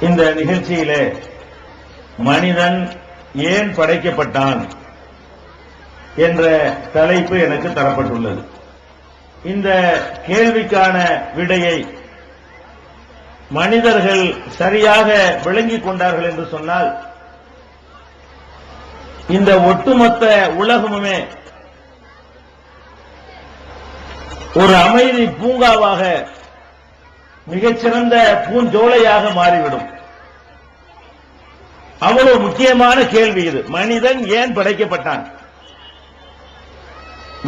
இந்த நிகழ்ச்சியிலே மனிதன் ஏன் படைக்கப்பட்டான் என்ற தலைப்பு எனக்கு தரப்பட்டுள்ளது. இந்த கேள்விக்கான விடையை மனிதர்கள் சரியாக விளங்கிக் கொண்டார்கள் என்று சொன்னால் இந்த ஒட்டுமொத்த உலகமுமே ஒரு அமைதி பூங்காவாக மிகச்சிறந்த பூஞ்சோலையாக மாறிவிடும். அவ்வளவு முக்கியமான கேள்வி இது. மனிதன் ஏன் படைக்கப்பட்டான்?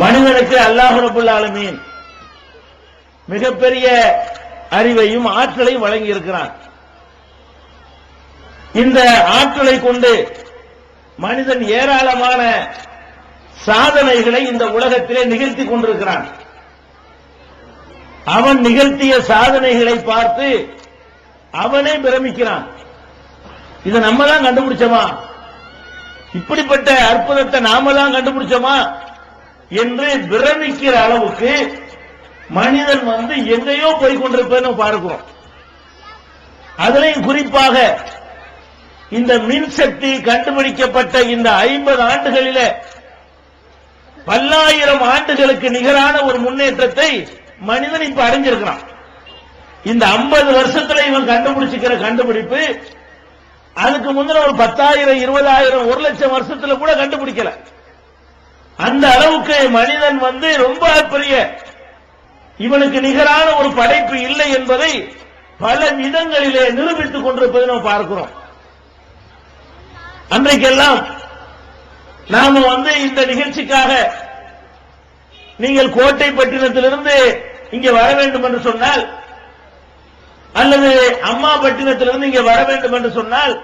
மனிதனுக்கு அல்லாஹ் ரப்பல் ஆலமீன் மிகப்பெரிய அறிவையும் ஆற்றலையும் வழங்கி இருக்கிறான். இந்த ஆற்றலை கொண்டு மனிதன் ஏராளமான சாதனைகளை இந்த உலகத்திலே நிகழ்த்திக் கொண்டிருக்கிறான். அவன் நிகழ்த்திய சாதனைகளை பார்த்து அவனே பிரமிக்கிறான். இதை நம்ம தான் கண்டுபிடிச்சோமா? இப்படிப்பட்ட அற்புதத்தை நாம தான் கண்டுபிடிச்சோமா என்று பிரமிக்கிற அளவுக்கு மனிதன் எங்கேயோ போய் கொண்டிருப்பதை பார்க்கிறோம். அதிலையும் குறிப்பாக இந்த மின்சக்தி கண்டுபிடிக்கப்பட்ட இந்த 50 ஆண்டுகளிலே பல்லாயிரம் ஆண்டுகளுக்கு நிகரான ஒரு முன்னேற்றத்தை மனிதன் இப்ப அடைஞ்சிருக்கிறான். இந்த 50 வருஷத்துல இவன் கண்டுபிடிச்சிக்கிற கண்டுபிடிப்பு அதுக்கு முந்தின ஒரு 10,000, 20,000, 1 லட்சம் வருஷத்துல கூட கண்டுபிடிக்கல. அந்த அளவுக்கு மனிதன் ரொம்ப பெரிய, இவனுக்கு நிகரான ஒரு படைப்பு இல்லை என்பதை பல விதங்களிலே நிரூபித்துக் கொண்டிருப்பதை நாம் பார்க்கிறோம். அன்றைக்கெல்லாம் நாம இந்த நிகழ்ச்சிக்காக நீங்கள் கோட்டைப்பட்டினத்திலிருந்து இங்கே வர வேண்டும் என்று சொன்னால், அல்லது அம்மாபட்டினத்திலிருந்து இங்கே வர வேண்டும் என்று சொன்னால்,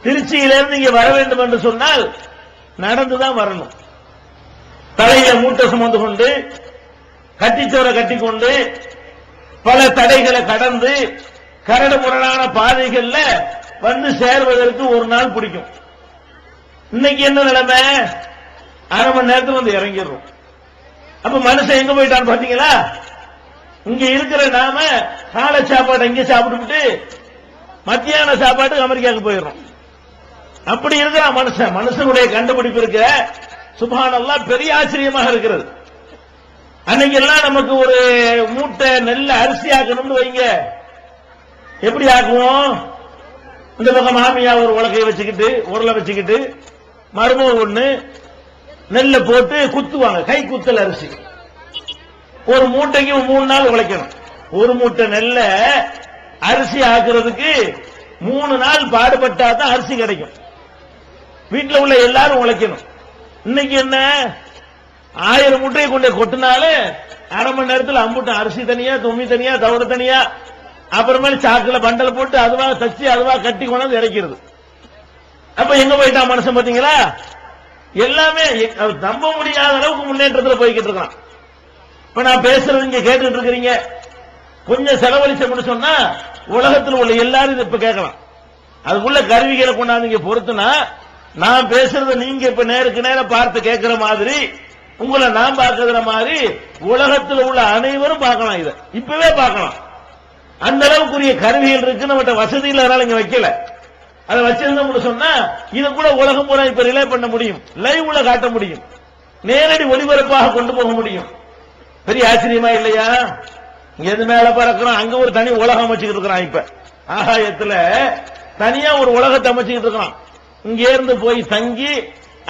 திருச்சியிலிருந்து இங்கே வர வேண்டும் என்று சொன்னால் நடந்துதான் வரணும். தலையில மூட்டை சுமந்து கொண்டு, கட்டிச்சோரை கட்டிக்கொண்டு, பல தடைகளை கடந்து, கரடு முரடான பாதைகள்ல சேர்வதற்கு ஒரு நாள் பிடிக்கும். இன்னைக்கு என்ன நிலைமை? அரை மணி நேரத்தில் இறங்கிடுறோம். அப்ப மனுஷன் எங்க போயிட்டான்னு பாத்தீங்களா? இங்க இருக்கிற நாம காலை சாப்பாடு இங்க சாப்பிட்டு மத்தியான சாப்பாடு அமெரிக்காவுக்கு போயிடுறோம். அப்படி இருக்கிற மனுஷனுடைய கண்டுபிடிப்பு இருக்க சுப்ஹானல்லாஹ் பெரிய ஆச்சரியமாக இருக்கிறது. அன்னைக்கெல்லாம் நமக்கு ஒரு மூட்டை நெல்ல அரிசி ஆக்கணும்னு வைங்க, எப்படி ஆக்குவோம்? இந்த பக்கம் மாமியா ஒரு உலகையை வச்சுக்கிட்டு, உருளை வச்சுக்கிட்டு, மருமக ஒண்ணு நெல்ல போட்டு குத்துவாங்க. கை குத்தல் அரிசி. ஒரு மூட்டைக்கு 3 நாள் உழைக்கணும். ஒரு மூட்டை நெல்ல அரிசி ஆக்குறதுக்கு 3 நாள் பாடுபட்டா தான் அரிசி கிடைக்கும். வீட்டில் உள்ள எல்லாரும் உழைக்கணும். இன்னைக்கு என்ன, 1000 மூட்டையை கொண்டு கொட்டினாலும் அரை மணி நேரத்தில் அம்புட்டு அரிசி தனியா, தும்மி தனியா, தவிர தனியா, அப்புறமேல சாக்குல பண்டல் போட்டு அதுவா தச்சு அதுவா கட்டி கொண்டு இறக்கிறது. அப்ப எங்க போயிட்டான் மனுஷன் பாத்தீங்களா? எல்லாமே நம்ப முடியாத அளவுக்கு முன்னேற்றத்தில் போய்கிட்டு இருக்கான். இப்ப நான் பேசுறது இங்க கேட்டுட்டு இருக்கிறீங்க. கொஞ்சம் செலவழிச்சோம்னு சொன்னா உலகத்தில் உள்ள எல்லாரும் இப்ப கேட்கலாம். அதுக்குள்ள கருவிகளை கொண்டாந்து இங்க பொறுத்துனா நான் பேசுறத நீங்க இப்ப நேருக்கு நேரம் பார்த்து கேட்கிற மாதிரி, உங்களை நான் பார்க்கிற மாதிரி உலகத்தில் உள்ள அனைவரும் பார்க்கலாம். இதை இப்பவே பார்க்கலாம். அந்த அளவுக்குரிய கருவிகள் இருக்கு. நம்மகிட்ட வசதி இல்ல, இங்க வைக்கல. அதை வச்சிருந்தோம்னு சொன்னா இதை கூட உலகம் பூரா இப்ப ரிலே பண்ண முடியும், லைவ்ல காட்ட முடியும், நேரடி ஒளிபரப்பாக கொண்டு போக முடியும். பெரிய ஆச்சரியமா இல்லையா? இங்க எது மேல பறக்கிறோம், அங்க ஒரு தனி உலகம் அமைச்சுக்கிட்டு இருக்கிறான். இப்ப ஆகாயத்துல தனியா ஒரு உலகத்தை அமைச்சுக்கிட்டு இருக்கிறான். இங்க இருந்து போய் தங்கி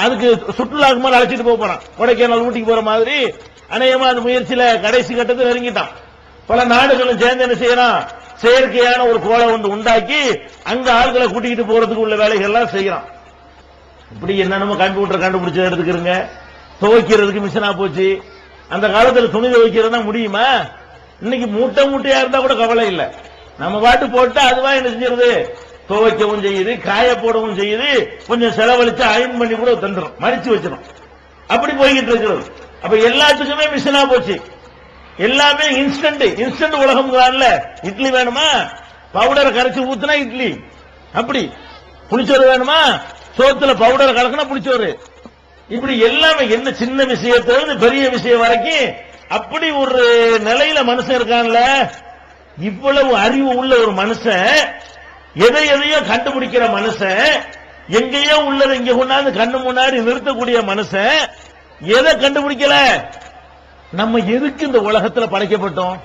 அதுக்கு சுற்றுலாக்கு மேல அழைச்சிட்டு போறான். கொடைக்கானல், ஊட்டிக்கு போற மாதிரி அநேகமா அந்த முயற்சியில கடைசி கட்டத்தில் நெருங்கிட்டான். பல நாடுகளும் சேர்ந்து என்ன செய்யறான், செயற்கையான ஒரு கோளை உண்டாக்கி அங்க ஆட்களை கூட்டிக்கிட்டு போறதுக்கு உள்ள வேலைகள் எல்லாம் செய்யறான். இப்படி என்னென்னமோ கம்ப்யூட்டர் கண்டுபிடிச்ச எடுத்துக்கிறங்க. துவைக்கிறதுக்கு மிஷினா போச்சு. அந்த காலத்தில் துணி துவைக்கிறதா முடியுமா? இன்னைக்கு மூட்டை மூட்டையா இருந்தா கூட கவலை இல்லை. நம்ம பாட்டு போட்டா அதுவா என்ன செஞ்சிருது, துவைக்கவும் செய்யுது, காய போடவும் செய்யுது. கொஞ்சம் செலவழிச்சு அயன் பண்ணி கூட தந்துடும், மடிச்சு வச்சிடும். அப்படி போய்கிட்டு இருக்கிறது. அப்ப எல்லாத்துக்குமே மிஷினா போச்சு. எல்லாமே இன்ஸ்டன்ட் உலகம். இட்லி வேணுமா, பவுடரை கரைச்சி ஊத்துனா இட்லி. அப்படி புளிச்சோறு வேணுமா, சோத்துல பவுடரை கலக்கினா புளிச்சோறு. இப்படி எல்லாமே என்ன சின்ன விஷயத்திலிருந்து பெரிய விஷயம் வரைக்கும் அப்படி ஒரு நிலையில மனுஷன் இருக்கான்ல. இவ்வளவு அறிவு உள்ள ஒரு மனுஷன் எதை எதையோ கண்டுபிடிக்கிற மனுஷன், எங்கேயோ உள்ளது இங்க கொண்டாந்து கண்ணு முன்னாடி நிறுத்தக்கூடிய மனுஷன் எதை கண்டுபிடிக்கல? நம்ம எதுக்கு இந்த உலகத்துல படைக்கப்பட்டோம்?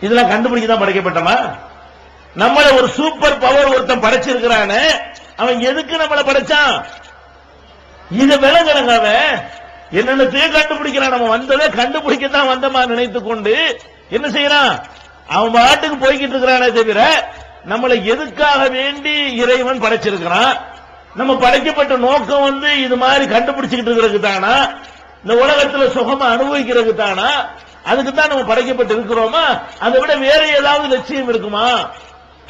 இதெல்லாம் கண்டுபிடிக்க தான் படைக்கப்பட்டோமா? நம்மள ஒரு சூப்பர் பவர் ஒருத்தன் படைச்சிருக்கிறானே, அவன் எதுக்கு நம்மளை படைச்சான்? இத விளங்கலங்க. அவன் என்னென்னத்தையும் கண்டுபிடிக்கிறான். நம்ம வந்ததை கண்டுபிடிக்கத்தான் வந்தமா நினைத்து கொண்டு என்ன செய்யறான்? அவன் பாட்டுக்கு போய்கிட்டு இருக்கிறானே தவிர நம்மளை எதுக்காக வேண்டி இறைவன் படைச்சிருக்கிறான்? நம்ம படைக்கப்பட்ட நோக்கம் இது மாதிரி கண்டுபிடிச்சுக்கிட்டு இருக்கிறதுக்கு தானா? இந்த உலகத்துல சுகமா அனுபவிக்கிறதுக்கு தானா? அதுக்கு தான் நம்ம படைக்கப்பட்டு இருக்கிறோமா? அதை விட வேற ஏதாவது லட்சியம் இருக்குமா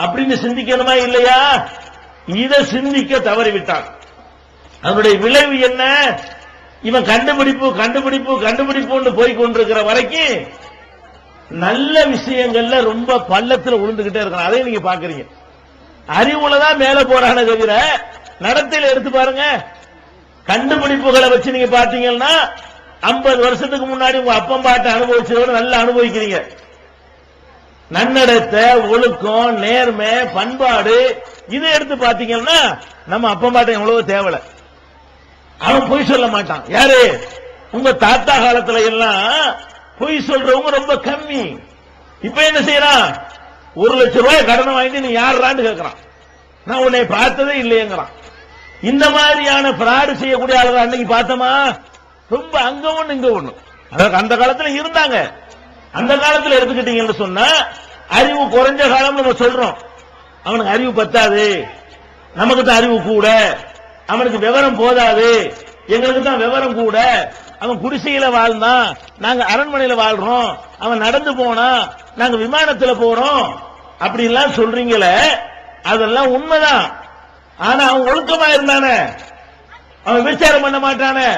அப்படின்னு சிந்திக்கணுமா இல்லையா? இதை சிந்திக்க தவறிவிட்டான். அதனுடைய விளைவு என்ன? இவன் கண்டுபிடிப்பு கண்டுபிடிப்பு கண்டுபிடிப்பு போய் கொண்டிருக்கிற வரைக்கும் நல்ல விஷயங்கள்ல ரொம்ப பள்ளத்துல விழுந்துகிட்டே இருக்கான். அதை நீங்க பாக்குறீங்க. அறிவுலதான் மேல போறானே தவிர நடத்தையில எடுத்து பாருங்க. கண்டுபிடிப்புகளை வச்சு நீங்க பாத்தீங்கன்னா 50 வருஷத்துக்கு முன்னாடி உங்க அப்பம் பாட்டை அனுபவிச்சதோட நல்லா அனுபவிக்கிறீங்க. நன்னடத்தை, ஒழுக்கம், நேர்மை, பண்பாடு இதை எடுத்து பாத்தீங்கன்னா நம்ம அப்பம் பாட்டை எவ்வளவு தேவலை. அவன் பொய் சொல்ல மாட்டான். யாரு? உங்க தாத்தா காலத்துல எல்லாம் பொய் சொல்றவங்க ரொம்ப கம்மி. இப்ப என்ன செய்யறான்? 1 லட்சம் ரூபாய் கடனை வாங்கிட்டு நீ யாருன்னு கேட்கறான். நான் உன்னை பார்த்ததே இல்லையேங்கிறான். இந்த மாதிரியான பிராடு செய்யக்கூடிய ஆளுங்க அன்னைக்கு பார்த்தோமா? ரொம்ப அங்க ஒண்ணு இங்க ஒண்ணு. அதாவது அந்த காலத்துல இருந்தாங்க. அந்த காலத்துல எடுத்துக்கிட்டீங்கன்னு சொன்னா அறிவு குறைஞ்ச காலம் நம்ம சொல்றோம். அவனுக்கு அறிவு பத்தாது, நமக்கு தான் அறிவு கூட, அவனுக்கு விவரம் போதாது, எங்களுக்கு தான் விவரம் கூட, அவன் குடிசையில வாழ்ந்தான், நாங்க அரண்மனையில வாழ்றோம், அவன் நடந்து போனா, நாங்க விமானத்துல போறோம், அப்படிலாம் சொல்றீங்களே, அதெல்லாம் உண்மைதான். ஆனா அவன் ஒழுக்கமா இருந்தானே, அவன் விசாரம் பண்ண மாட்டானே,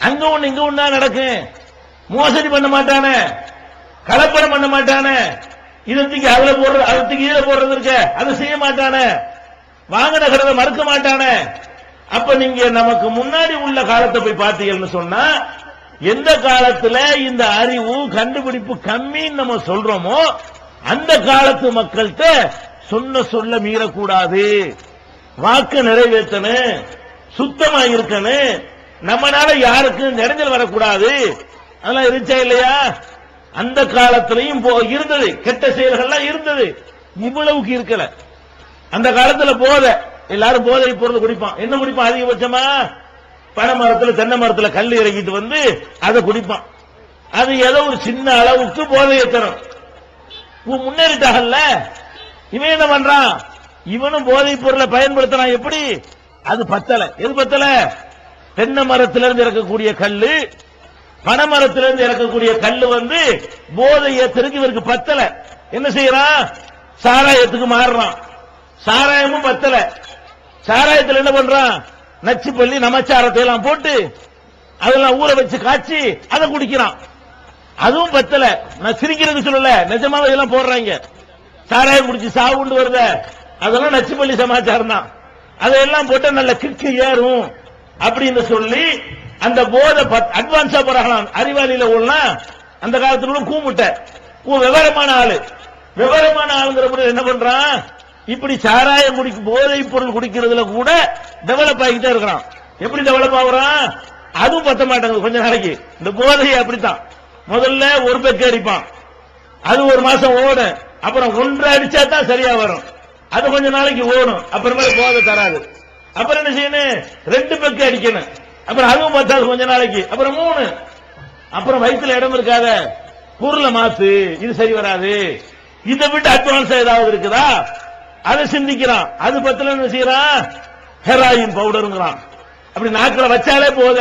அங்க ஒண்ணு இங்க ஒண்ணா நடக்கும், மோசடி பண்ண மாட்டானே, கலப்படம் பண்ண மாட்டானே, இதற்கு அதுல போடுறது, அதுக்கு இதுல போடுறது இருக்க அதை செய்ய மாட்டானே, வாங்கின கடனை மறுக்க மாட்டானே. அப்ப நீங்க நமக்கு முன்னாடி உள்ள காலத்தை போய் பார்த்தீங்கன்னு சொன்னா, எந்த காலத்துல இந்த அறிவு கண்டுபிடிப்பு கம்மின்னு நம்ம சொல்றோமோ அந்த காலத்து மக்கள்கிட்ட சொல்ல மீறக்கூடாது, வாக்கு நிறைவேற்றணும், சுத்தமா இருக்கணும், நம்மனால யாருக்கும் நெருங்கல் வரக்கூடாது. அதெல்லாம் இருந்துச்சா இல்லையா? அந்த காலத்திலையும் இருந்தது, கெட்ட செயல்கள்லாம் இருந்தது, இவ்வளவுக்கு இருக்கல. அந்த காலத்துல போதை, எல்லாரும் போதை பொருள் குடிப்பான். என்ன குடிப்பான்? அதிகபட்சமா பனை மரத்துல தென்னை மரத்துல கல் இறங்கிட்டு வந்து அதை குடிப்பான். அது ஏதோ ஒரு சின்ன அளவுக்கு போதையை தரும். முன்னேறிட்டாகல்ல, இவன் என்ன பண்றான்? இவனும் போதை பொருளை பயன்படுத்தினான். எப்படி? அது பத்தல. எது பத்தல? தென்னை மரத்திலிருந்து இறக்கக்கூடிய கல்லு, பனை மரத்திலிருந்து இறக்கக்கூடிய கல்லு போதையை திருக்கி இவருக்கு பத்தல. என்ன செய்யறான்? சாராயத்துக்கு மாறுறான். சாராயமும் பத்தல. சாராயத்தில் என்ன பண்றான்? நச்சு பள்ளி நமச்சாரத்தை எல்லாம் போட்டு அதெல்லாம் ஊற வச்சு காய்ச்சி அதை குடிக்கிறான். அதுவும் பத்தல. நான் சிரிக்கிறது சொல்லல, நிஜமாவே இதெல்லாம் போடுறாங்க. சாராயம் குடிச்சு சாவு கொண்டு வருத, அதெல்லாம் நச்சு பள்ளி சமாச்சாரம் தான். அதையெல்லாம் போட்டு நல்ல கிக்கு ஏறும் அப்படின்னு சொல்லி அந்த போதை அட்வான்ஸா போறாங்களாம். அறிவாளியில உள்ளா அந்த காலத்துல கூமுட்ட விவரமான ஆளு, விவரமான ஆளுங்கிற என்ன பண்றான்? இப்படி சாராயம் போதை பொருள் குடிக்கிறதுல கூட டெவலப் ஆகிட்டே இருக்கிறான். எப்படி டெவலப் ஆகுறான்? அதுவும் பத்த மாட்டாங்க கொஞ்ச நாளைக்கு. இந்த போதையை அப்படித்தான். முதல்ல ஒரு பெக்கு அடிப்பான், அது ஒரு மாசம் ஓடும், அப்புறம் 1 அடிச்சா தான் சரியா வரும், அது கொஞ்ச நாளைக்கு ஓடும், அப்புறமே போதை தராது. அப்புறம் என்ன செய்யணும்? 2 பெக்கு அடிக்கணும், அப்புறம் அதுவும் பத்தாது கொஞ்ச நாளைக்கு, அப்புறம் 3, அப்புறம் வயிற்றுல இடம் இருக்காத, பொருளை மாத்து, இது சரி வராது. இதை விட்டு அட்வான்ஸ் ஏதாவது இருக்குதா? அதை சிந்திக்கிறான். அது பத்தல என்ன செய்யறான்? ஹெராயின் பவுடருங்கிறான். அப்படி நாக்கில் வச்சாலே போத,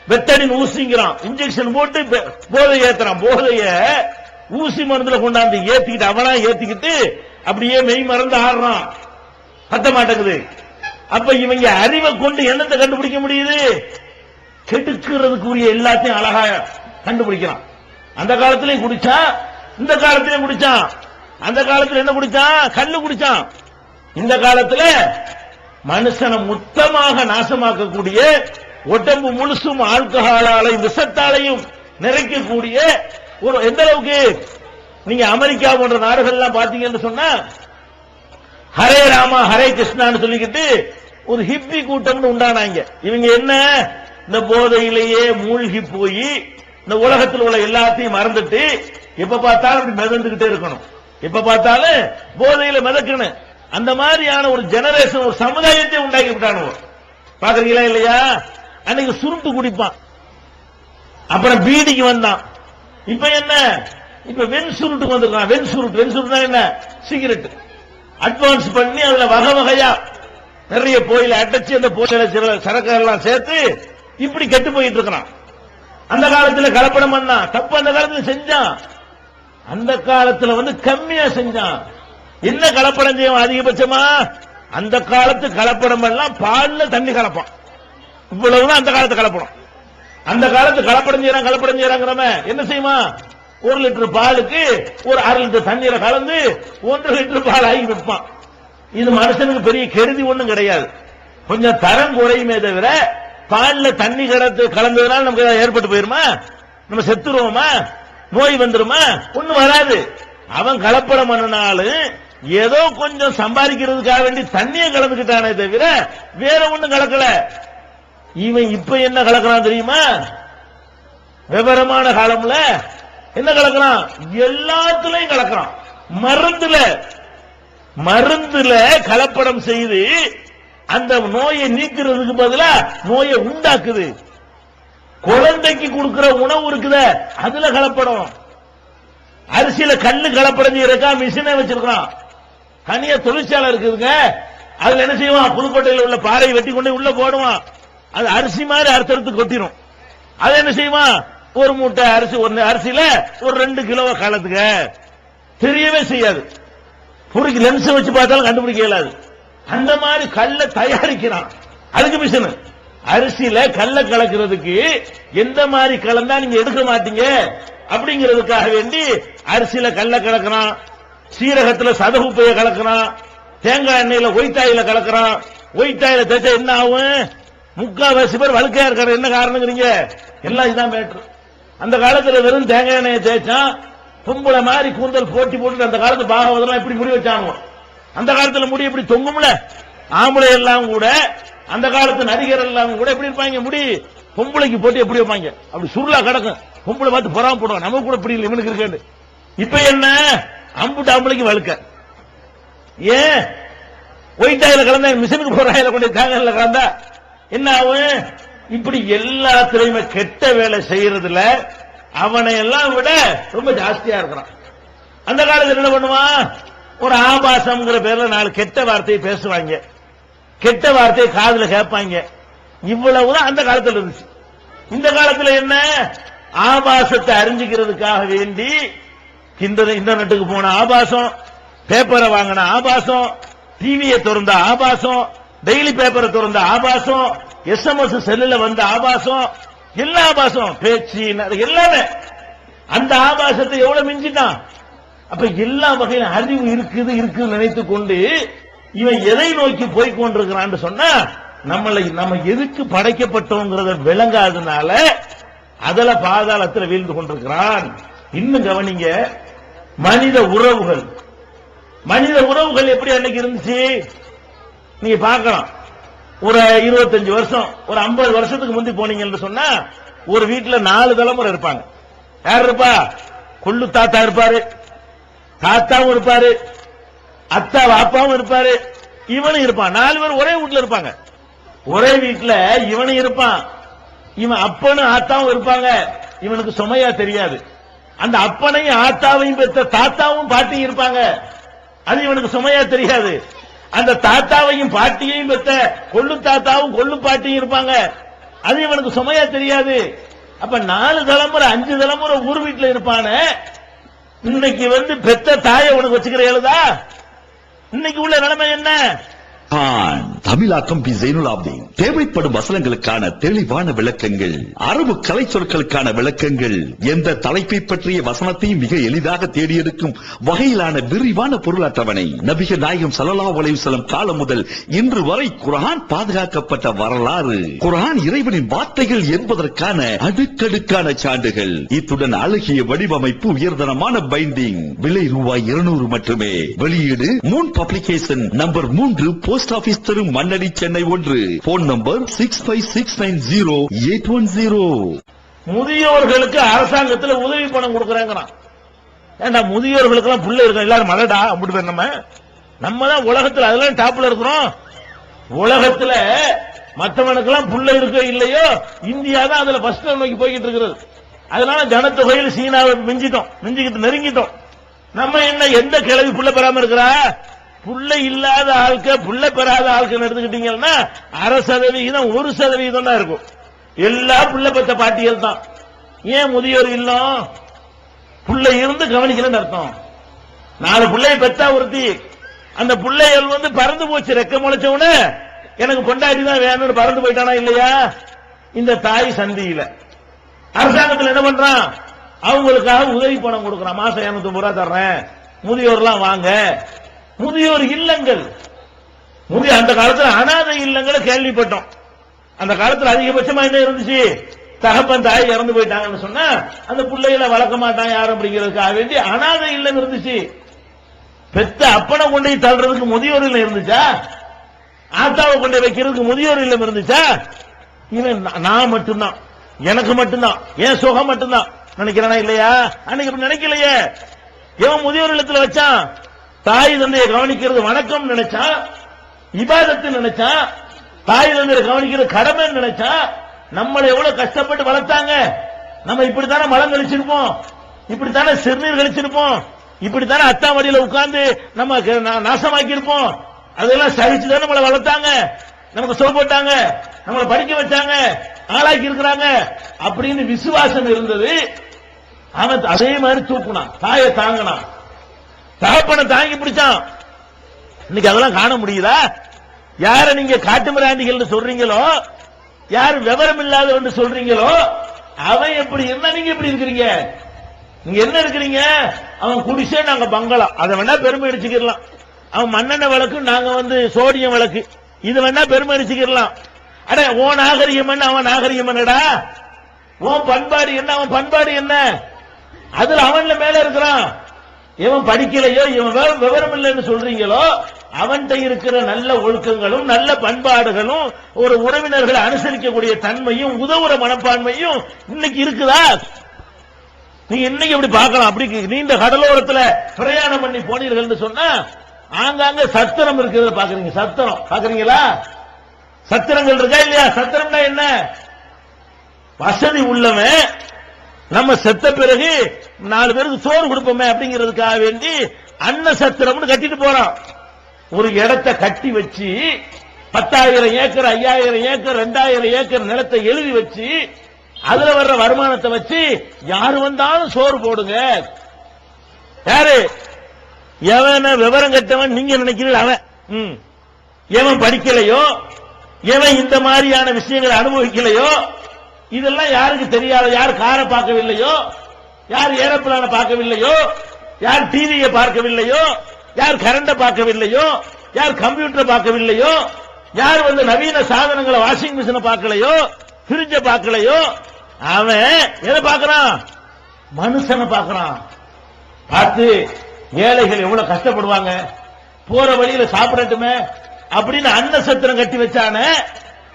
வெட்டடின் ஊசிங்கிறான், இன்ஜெக்ஷன் போட்டு போதை ஏத்துறான். போதைய ஊசி மருந்துல கொண்டாந்து ஏத்திக்கிட்டு அவனா ஏத்திக்கிட்டு அப்படியே மெய் மறந்து ஆடுறான். பத்த மாட்டேங்குது. அப்ப இவங்க அறிவை கொண்டு என்னத்தை கண்டுபிடிக்க முடியுது? கெடுக்கிறதுக்குரிய எல்லாத்தையும் அழகா கண்டுபிடிக்கிறான். அந்த காலத்திலையும் குடிச்சான், இந்த காலத்திலையும் குடிச்சான். அந்த காலத்தில் என்ன குடிச்சான்? கல்லு குடிச்சான். இந்த காலத்தில் மனுஷனை மொத்தமாக நாசமாக்கக்கூடிய, உடம்பு முழுசும் ஆல்கஹாலாலையும் விஷத்தாலையும் நிறைக்கக்கூடிய ஒரு எந்த அளவுக்கு நீங்க அமெரிக்கா போன்ற நாடுகள் எல்லாம் பாத்தீங்கன்னு சொன்னா, ஹரே ராமா ஹரே கிருஷ்ணான்னு சொல்லிக்கிட்டு ஒரு ஹிப்பி கூட்டம் உண்டானாங்க. இவங்க என்ன, இந்த போதையிலேயே மூழ்கி போய் இந்த உலகத்தில் உள்ள எல்லாத்தையும் மறந்துட்டு எப்ப பார்த்தாலும் அப்படி மிதந்துகிட்டே இருக்கணும், எப்ப பார்த்தாலும் போதையில மிதக்கணும். அந்த மாதிரியான ஒரு ஜெனரேஷன், ஒரு சமுதாயத்தை உண்டாக்கி விட்டானுவோ. பாக்குறீங்களா இல்லையா? அன்னைக்கு சுருட்டு குடிப்பான், அப்புறம் பீடிக்கு வந்தான். இப்ப என்ன, இப்ப வெண் சுருட்டுக்கு வந்திருக்கான். வெண் சுருட்டுனா என்ன, சிகரெட் அட்வான்ஸ் பண்ணி அதுல வகை வகையா நிறைய போயில அடைச்சு அந்த போயில சரக்கு எல்லாம் சேர்த்து இப்படி கெட்டு போயிட்டு இருக்கிறான். அந்த காலத்துல கலப்படம் பண்ணான், தப்பு அந்த காலத்துல செஞ்சான். அந்த காலத்துல கம்மியா செஞ்சான். என்ன கலப்படம் செய்வான் அதிகபட்சமா? அந்த காலத்து கலப்படம் எல்லாம் பால்ல தண்ணி கலப்பான். இவ்வளவுதான் அந்த காலத்து கலப்படம். அந்த காலத்து கலப்படம் செய்யறாங்கிறவன் என்ன செய்யுமா, 1 லிட்டர் பாலுக்கு ஒரு 1/2 லிட்டர் தண்ணீரை கலந்து 1 லிட்டர் பால் ஆகி விற்பான். இது மனுஷனுக்கு பெரிய கெடுதி ஒண்ணும் கிடையாது, கொஞ்சம் தரம் குறையுமே தவிர பால்ல தண்ணி கலந்ததுனால நமக்கு ஏற்பட்டு போயிருமா, நம்ம செத்துருவோமா, நோய் வந்துருமா? ஒண்ணும் வராது. அவன் கலப்படம் பண்ணனாலும் ஏதோ கொஞ்சம் சம்பாதிக்கிறதுக்காக வேண்டி தண்ணியை கலந்துக்கிட்டானே தவிர வேற ஒண்ணும் கலக்கல. இவன் இப்ப என்ன கலக்கிறான் தெரியுமா? விவரமான காலம்ல என்ன கலக்கிறான்? எல்லாத்துலயும் கலக்கிறான். மருந்துல கலப்படம் செய்து அந்த நோயை நீக்கிறதுக்கு பதிலா நோயை உண்டாக்குது. குழந்தைக்கு கொடுக்கிற உணவு இருக்குத, அதுல கலப்படம். அரிசியில கல்லு கலப்படம் செய்யறக்கா மிஷினை வச்சிருக்கான், தனியா தொழிற்சாலை இருக்குதுங்க. அதுல என்ன செய்வான், புதுக்கோட்டையில் உள்ள பாறையை வெட்டி கொண்டு உள்ள போடுவான். அது அரிசி மாதிரி அறுத்தறுத்து கொட்டிடும். அது என்ன செய்வான், ஒரு மூட்டை அரிசி, அரிசியில ஒரு 2 கிலோ கலத்துக்க தெரியவே செய்யாது. பொறுக்கி லென்ஸ் வச்சு பார்த்தாலும் கண்டுபிடிக்க இயலாது. அந்த மாதிரி கல்ல தயாரிக்கிறான், அதுக்கு மிஷின். அரிசியில கல்ல கலக்கிறதுக்கு எந்த மாதிரி கலந்தா நீங்க எடுக்க மாட்டீங்க அப்படிங்கிறதுக்காக வேண்டி அரிசியில கல்ல கலக்கிறான், சீரகத்துல சதகுப்பைய கலக்கிறான், தேங்காய் எண்ணெயில ஒயிட்டாயில கலக்கிறான். ஒயிட்டாயில தேய்ச்சா என்ன ஆகும்? 3/4 பேர் வழுக்கையா இருக்காரு. என்ன காரணங்கிறீங்க? எல்லாம் இதுதான் மேட்ரு. அந்த காலத்துல வெறும் தேங்காய் எண்ணெயை தேய்ச்சா பொம்பளை மாதிரி கூந்தல் போட்டி போட்டு அந்த காலத்து பாகவதெல்லாம் இப்படி முடி வச்சாங்க. அந்த காலத்துல முடி இப்படி தொங்கும்ல, ஆம்பளை எல்லாம் கூட, அந்த காலத்து நடிகர் எல்லாம் கூட எப்படி இருப்பாங்க, முடி பொம்பளைக்கு போட்டு எப்படி வைப்பாங்க, அப்படி சுருளா கிடக்கும். பொம்பளை பார்த்து பொறாம போடுவாங்க, நமக்கு கூட இப்படி இல்லை இவனுக்கு இருக்கு. இப்ப என்ன, அம்புட்டு ஆம்பளைக்கு வழுக்க. ஏன் ஒயிட்டாயில கலந்தா மிஷினுக்கு போறாயில கொண்டு தேங்காயில கலந்தா என்ன ஆகும்? இப்படி எல்லாத்திலையுமே கெட்ட வேலை செய்யறதுல அவனை எல்லாம் விட ரொம்ப ஜாஸ்தியா இருக்கிறான். அந்த காலத்தில் என்ன பண்ணுவான், ஒரு ஆபாசம்ங்கிற பேர்ல 4 கெட்ட வார்த்தையை பேசுவாங்க, கெட்ட வார்த்தையை காதுல கேட்பாங்க. இவ்வளவுதான் அந்த காலத்தில் இருந்துச்சு. இந்த காலத்தில் என்ன, ஆபாசத்தை அறிஞ்சிக்கிறதுக்காக வேண்டி இன்டர்நெட்டுக்கு போன ஆபாசம், பேப்பரை வாங்கின ஆபாசம், டிவியை திறந்த ஆபாசம், டெய்லி பேப்பரை திறந்த ஆபாசம், SMS செல்லுல வந்த ஆபாசம், எல்லா ஆபாசம், பேச்சு எல்லாமே. அந்த ஆபாசத்தை எவ்வளவு மிஞ்சிட்டான். அப்ப எல்லா வகையிலும் அறிவு இருக்குது நினைத்துக் கொண்டு இவன் எதை நோக்கி போய் கொண்டிருக்கிறான்னு சொன்னா, நம்ம எதுக்கு படைக்கப்பட்டோங்கிறத விளங்காதனால அதுல பாதாளத்தில் வீழ்ந்து கொண்டிருக்கிறான். இன்னும் கவனிங்க, மனித உறவுகள் எப்படி அன்னைக்கு இருந்துச்சு நீங்க பார்க்கலாம். ஒரு 25 வருஷம், ஒரு 50 வருஷத்துக்கு முந்தி போனீங்கன்னு சொன்னா ஒரு வீட்டுல 4 தலைமுறை இருப்பாங்க. யார் இருப்பா? கொள்ளு தாத்தா இருப்பாரு, தாத்தாவும் இருப்பாரு, அத்தா வாப்பாவும் இருப்பாரு, இவனும் இருப்பான். 4 பேர் ஒரே வீட்டுல இருப்பாங்க. ஒரே வீட்டுல இவனும் இருப்பான், இவன் அப்பனும் ஆத்தாவும் இருப்பாங்க. இவனுக்கு சுமையா தெரியாது. அந்த அப்பனையும் ஆத்தாவையும் பெற்ற தாத்தாவும் பாட்டியும் இருப்பாங்க, அது இவனுக்கு சுமையா தெரியாது. அந்த தாத்தாவையும் பாட்டியையும் பெற்ற கொள்ளு தாத்தாவும் கொள்ளு பாட்டியும் இருப்பாங்க, அது இவனுக்கு சுமையா தெரியாது. அப்ப 4 தலைமுறை 5 தலைமுறை ஊர் வீட்டுல இருப்பானே. இன்னைக்கு பெத்த தாயை உனக்கு வச்சுக்கிற எழுதா? இன்னைக்கு உள்ள நிலைமை என்ன? தமிழாக்கம் பி ஜைனுலாப்தீன். தேவைப்படும் வசனங்களுக்கான தெளிவான விளக்கங்கள், அரபு கலை சொற்களுக்கான விளக்கங்கள், எந்த தலைப்பை பற்றிய வசனத்தையும் மிக எளிதாக தேடியெடுக்கும் வகையிலான விரிவான பொருள் அட்டவணை. நபிகள் நாயகம் ஸல்லல்லாஹு அலைஹி வஸல்லம் காலம் முதல் இன்று வரை குர்ஆன் பாதுகாக்கப்பட்ட வரலாறு, குர்ஆன் இறைவனின் வார்த்தைகள் என்பதற்கான அடுக்கடுக்கான சான்றுகள். இத்துடன் அழகிய வடிவமைப்பு, உயர்தரமான பைண்டிங். விலை ரூபாய் 200 மட்டுமே. வெளியீடு Moon publication, number 3, post office தெரு, மண்ணடி, சென்னை 1. Phone number 65690810. முதியோர்களுக்கு அரசாங்கத்தில் உதவி பணம் கொடுக்கறாங்கறான். ஏண்டா முதியோர்களுக்கு எல்லாம் புள்ள இருக்கு, எல்லாரும் மலடா அப்படி பேர் நம்ம தான் உலகத்துல அதெல்லாம் டாப்ல இருக்கிறோம். உலகத்துல மற்றவனுக்கெல்லாம் புள்ள இருக்க இல்லையோ, இந்தியா தான் அதுல ஃபர்ஸ்ட் நோக்கி போய்கிட்டு இருக்கிறது. அதனால ஜனத்தொகையில் சீனாவை மிஞ்சிக்கிட்டு நெருங்கிட்டோம். நம்ம என்ன எந்த கிழவி புள்ள பெறாம இருக்கிறா? புள்ள இல்லாத ஆட்க, புள்ள பெறாத ஆட்கள் எடுத்துக்கிட்டீங்கன்னா 1% 1% தான் இருக்கும். எல்லா புள்ள பெற்ற பாட்டியல் தான். ஏன் முதியோர் இல்லம்? புள்ள இருந்து கவனிக்கலன்னு அர்த்தம். 4 பிள்ளையை பெற்றா ஒருத்தி, அந்த பிள்ளைகள் பறந்து போச்சு. ரெக்க முளைச்சவன எனக்கு கொண்டாடி தான் வேணும்னு பறந்து போயிட்டானா இல்லையா? இந்த தாய் சந்தியில அரசாங்கத்தில் என்ன பண்றான்? அவங்களுக்காக உதவி பணம் கொடுக்கறான். மாசம் 250 ரூபாய் தர்றேன், முதியோர்லாம் வாங்க. முதியோர் இல்லங்கள், அந்த காலத்துல அனாதை இல்லங்களை கேள்விப்பட்டோம். அந்த காலத்துல அதிகபட்சமா என்ன இருந்துச்சு? தகப்பன் தாய் இறந்து போயிட்டாங்கன்னு சொன்னா அந்த பிள்ளைகளை வளர்க்க மாட்டாங்க யாரும் அப்படிங்கிறதுக்காக வேண்டி அனாதை இல்லம் இருந்துச்சு. பெத்த அப்பனை கொண்டு தள்ளுறதுக்கு முதியோர் இல்லம் இருந்துச்சா? ஆத்தாவை கொண்டு வைக்கிறதுக்கு முதியோர் இல்லம் இருந்துச்சா? இவன் நான் மட்டும்தான், எனக்கு மட்டும்தான், என் சுகம் மட்டும்தான் நினைக்கிறானா இல்லையா? அன்னைக்கு அப்படி நினைக்கலையே. எவன் முதியோர் இல்லத்துல வச்சான்? தாய் தந்தையை கவனிக்கிறது வணக்கம் நினைச்சான், இபாதத்து நினைச்சான், தாய் தந்தையை கவனிக்கிறது கடமை நினைச்சான். நம்மளை எவ்வளவு கஷ்டப்பட்டு வளர்த்தாங்க. நம்ம இப்படித்தானே மலம் கழிச்சிருப்போம், இப்படித்தானே சிறுநீர் கழிச்சிருப்போம், இப்படித்தானே அத்தா வடியில உட்கார்ந்து நம்ம நாசமாக்கி இருப்போம். அதெல்லாம் சகிச்சுதான் நம்மளை வளர்த்தாங்க, நமக்கு சோறு போட்டாங்க, நம்மளை படிக்க வச்சாங்க, ஆளாக்கி இருக்கிறாங்க அப்படின்னு விசுவாசம் இருந்தது. அவன் அதே மாதிரி தூக்குனான், தாயை தாங்கினான், தகப்பனை தாங்கி பிடிச்சான். இன்னைக்கு அதெல்லாம் காண முடியுதா? யார நீங்க காட்டு மிராண்டிகள் சொல்றீங்களோ, யார் விவரம் இல்லாத சொல்றீங்களோ, அவன் எப்படி என்ன, நீங்க எப்படி இருக்கிறீங்க? நீங்க என்ன இருக்கிறீங்க? அவன் குடிசே, நாங்க பங்களா, அதை வேணா பெருமை அடிச்சுக்கலாம். அவன் மண்ணெண்ணெய் விளக்கு, நாங்க சோடியம் விளக்கு, இது வேணா பெருமை அடிச்சுக்கலாம். அட ஓ நாகரிகம் என்ன, அவன் நாகரிகம் என்னடா? உன் பண்பாடு என்ன, அவன் பண்பாடு என்ன? அதுல அவன்ல மேல இருக்கிறான். இவன் படிக்கலையோ, இவன் விவரம் இல்லைன்னு சொல்றீங்களோ, அவன்கிட்ட இருக்கிற நல்ல ஒழுக்கங்களும் நல்ல பண்பாடுகளும் ஒரு உறவினர்களை அனுசரிக்கக்கூடிய தன்மையும் உதவுற மனப்பான்மையும் இன்னைக்கு இருக்குதா? நீங்க இன்னைக்கு எப்படி பார்க்கலாம்? அப்படி நீண்ட கடலோரத்துல பிரயாணம் பண்ணி போனீர்கள் சொன்னா ஆங்காங்க சத்திரம் இருக்கிறத பாக்குறீங்க. சத்திரம் பாக்குறீங்களா? சத்திரங்கள் இருக்கா இல்லையா? சத்திரம்னா என்ன? வசதி உள்ளவன் நம்ம செத்த பிறகு 4 பேருக்கு சோறு கொடுப்போமே அப்படிங்கிறதுக்காக வேண்டி அன்ன சத்திரம்னு கட்டிட்டு போறான். ஒரு இடத்தை கட்டி வச்சு 10,000 ஏக்கர் 5,000 ஏக்கர் 2,000 ஏக்கர் நிலத்தை எழுதி வச்சு அதுல வர்ற வருமானத்தை வச்சு யாரு வந்தாலும் சோறு போடுங்க. யாரு? எவன விவரம் கட்டவன் நீங்க நினைக்கிறீர்கள் அவன். எவன் படிக்கலையோ, எவன் இந்த மாதிரியான விஷயங்களை அனுபவிக்கலையோ, இதெல்லாம் யாருக்கு தெரியாது. யார் காரை பார்க்கவில்லையோ, யார் ஏரோப்ளான பார்க்கவில்லையோ, யார் டிவியை பார்க்கவில்லையோ, யார் கரண்ட பார்க்கவில்லையோ, யார் கம்ப்யூட்டரை பார்க்கவில்லையோ, யார் நவீன சாதனங்களை வாஷிங் மிஷினை பார்க்கலையோ, பிரிட்ஜ பார்க்கலையோ, அவன் எதை பார்க்கறான்? மனுஷனை பார்க்கறான். பார்த்து ஏழைகள் எவ்வளவு கஷ்டப்படுவாங்க, போற வழியில சாப்பிடட்டுமே அப்படின்னு அன்ன சத்திரம் கட்டி வச்சானே.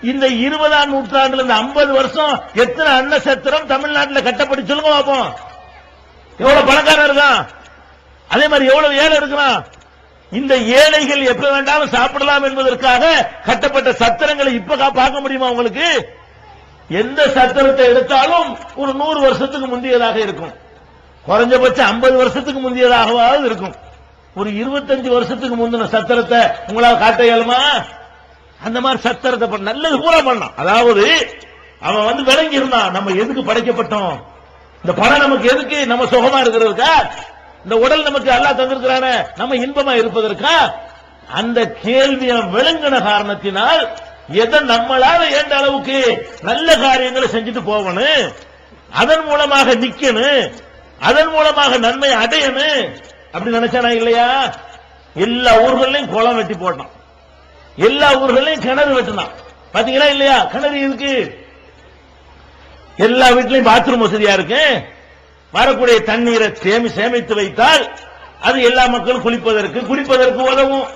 இந்த 20ஆம் நூற்றாண்டுல இந்த 50 வருஷம் எத்தனை அன்ன சத்திரம் தமிழ்நாட்டில் கட்டப்பட்டு சொல்லுங்க பார்ப்போம். எவ்வளவு பணக்காரன் இருக்கான், அதே மாதிரி எவ்வளவு ஏழை இருக்கிறான். இந்த ஏழைகள் எப்ப வேண்டாலும் சாப்பிடலாம் என்பதற்காக கட்டப்பட்ட சத்திரங்களை இப்ப பார்க்க முடியுமா உங்களுக்கு? எந்த சத்திரத்தை எடுத்தாலும் ஒரு 100 வருஷத்துக்கு முந்தையதாக இருக்கும், குறைஞ்சபட்சம் 50 வருஷத்துக்கு முந்தையதாகவாவது இருக்கும். ஒரு 25 வருஷத்துக்கு முந்தின சத்திரத்தை உங்களால் காட்ட இயலுமா? அந்த மாதிரி சத்திரத்தை நல்லது பூரா பண்ணான். அதாவது அவன் விளங்கி இருந்தான், நம்ம எதுக்கு படைக்கப்பட்டோம், இந்த பணம் நமக்கு எதுக்கு, நம்ம சுகமா இருக்கிறதுக்கா, இந்த உடல் நமக்கு அல்லாஹ் தந்திருக்கிறானே நம்ம இன்பமா இருப்பதற்கா, அந்த கேள்வியை விளங்கின காரணத்தினால் எதை நம்மளால ஏண்ட அளவுக்கு நல்ல காரியங்களை செஞ்சுட்டு போகணும், அதன் மூலமாக நிக்கணும், அதன் மூலமாக நன்மை அடையணும் அப்படி நினைச்சானா இல்லையா? எல்லா ஊர்களையும் குளம் வெட்டி போட்டான், எல்லா ஊர்களையும் கிணறு வெட்டினான். பாத்தீங்களா இல்லையா? கிணறு இருக்கு, எல்லா வீட்லயும் பாத்ரூம் வசதியா இருக்கு. வரக்கூடிய தண்ணீரை சேமித்து வைத்தால் அது எல்லா மக்களும் குடிப்பதற்கு உதவும்.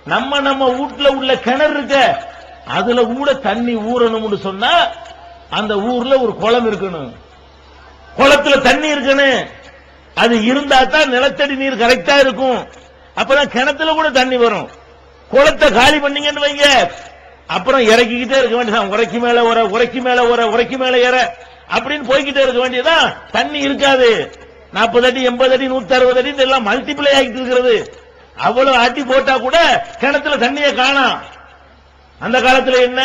நம்ம வீட்டுல உள்ள கிணறு இருக்க, அதுல கூட தண்ணி ஊறணும்னு சொன்னா அந்த ஊர்ல ஒரு குளம் இருக்கணும், குளத்துல தண்ணி இருக்கணும். அது இருந்தா தான் நிலத்தடி நீர் கரெக்டா இருக்கும். அப்பதான் கிணத்துல கூட தண்ணி வரும். குளத்தை காலி பண்ணீங்கன்னு வைங்க, அப்புறம் இறக்கிக்கிட்டே இருக்க வேண்டியதான். உரைக்கு மேல உரைக்கு மேல ஏற அப்படின்னு போய்கிட்டே இருக்க வேண்டியதான். தண்ணி இருக்காது. 40 அடி 80 அடி 160 அடி எல்லாம் மல்டிப்ளை ஆகிட்டு இருக்கிறது. அவ்வளவு ஆட்டி போட்டா கூட கிணத்துல தண்ணியை காணோம். அந்த காலத்துல என்ன?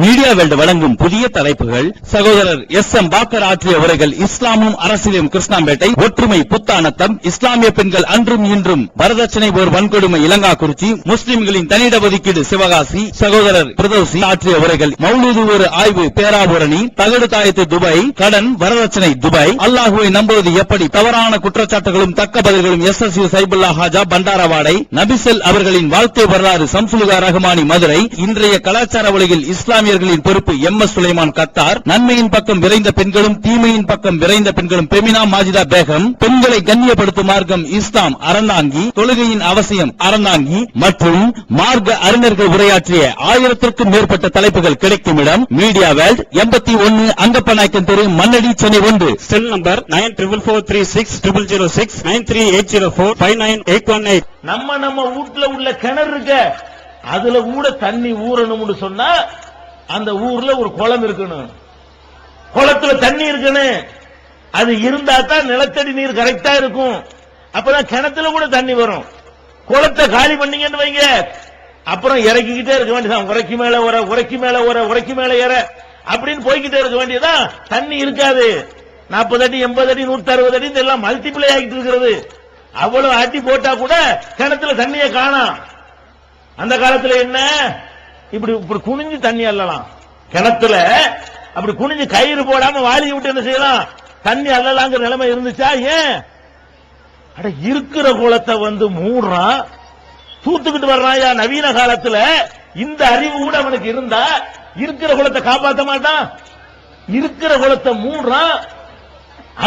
மீடியா வேல்டு வழங்கும் புதிய தலைப்புகள். சகோதரர் எஸ்.எம். பாக்கர் ஆற்றிய உரைகள். இஸ்லாமும் அரசியலும் கிருஷ்ணாம்பேட்டை. ஒற்றுமை புத்தானத்தம். இஸ்லாமிய பெண்கள் அன்றும் இன்றும். வரதட்சணை ஓர் வன்கொடுமை இலங்காக்குறிச்சி. முஸ்லிம்களின் தனியிட ஒதுக்கீடு சிவகாசி. சகோதரர் பிரதோசி ஆற்றிய உரைகள். மௌலூது ஒரு ஆய்வு பேராபூரணி. தகடு தாயத்து துபாய். கடன் வரதட்சணை துபாய். அல்லாஹுவை நம்புவது எப்படி? தவறான குற்றச்சாட்டுகளும் தக்க பதில்களும். எஸ்.எஸ்.யு. சைபுல்லா ஹாஜா பண்டாரவாடை. நபிசல் அவர்களின் வாழ்க்கை வரலாறு. சம்சுலுகா ரஹ்மானி மதுரை. இன்றைய கலாச்சார உலகில் இஸ்லாமியர்களின் பொறுப்பு. எம்.எஸ். சுலைமான் கத்தார். நன்மையின் பக்கம் விரைந்த பெண்களும் தீமையின் பக்கம் விரைந்த பெண்களும். பெமினா மாஜிதா பேகம். பெண்களை கண்ணியப்படுத்தும் மார்க்கம் இஸ்லாம் அறந்தாங்கி. தொழுகையின் அவசியம் அறந்தாங்கி மற்றும் மார்க்க அறிஞர்கள் உரையாற்றிய 1000க்கும் மேற்பட்ட தலைப்புகள் கிடைக்கும் இடம் மீடியா வேல்ட், 81 அங்கப்பநாயக்கன் தெரு, மண்ணடி, சென்னை 1. Cell number 94436006 9380459818. நம்ம வீட்டுல உள்ள கிணறு இருக்க, அதுல கூட தண்ணி ஊறணும்னு சொன்னா அந்த ஊர்ல ஒரு குளம் இருக்கணும், குளத்துல தண்ணி இருக்கணும். அது இருந்தா தான் நிலத்தடி நீர் கரெக்டா இருக்கும். அப்பதான் கிணத்துல கூட தண்ணி வரும். குளத்தை காலி பண்ணீங்கன்னு வைங்க, அப்புறம் இறக்கிக்கிட்டே இருக்க வேண்டியதான். உரைக்கு மேல ஏற அப்படின்னு போய்கிட்டே இருக்க வேண்டியதான். தண்ணி இருக்காது. 40 அடி 80 அடி 160 அடி எல்லாம் மல்டிப்ளை ஆகிட்டு இருக்கிறது. அவ்வளவு ஆட்டி போட்டா கூட கிணத்துல தண்ணியை காணோம். அந்த காலத்துல என்ன? இப்படி குனிஞ்சு தண்ணி அள்ளலாம். கிணத்துல அப்படி குனிஞ்சு கயிறு போடாம வாளி விட்டு என்ன செய்யலாம்? தண்ணி அள்ளலாங்கிற நிலைமை இருந்துச்சா? ஏன்? அட இருக்கிற குளத்தை மூடுறான், தூத்துக்கிட்டு வர்றாயா. நவீன காலத்துல இந்த அறிவு கூட அவனுக்கு இருந்தா இருக்கிற குளத்தை காப்பாற்ற மாட்டான். இருக்கிற குளத்தை மூடுறான்,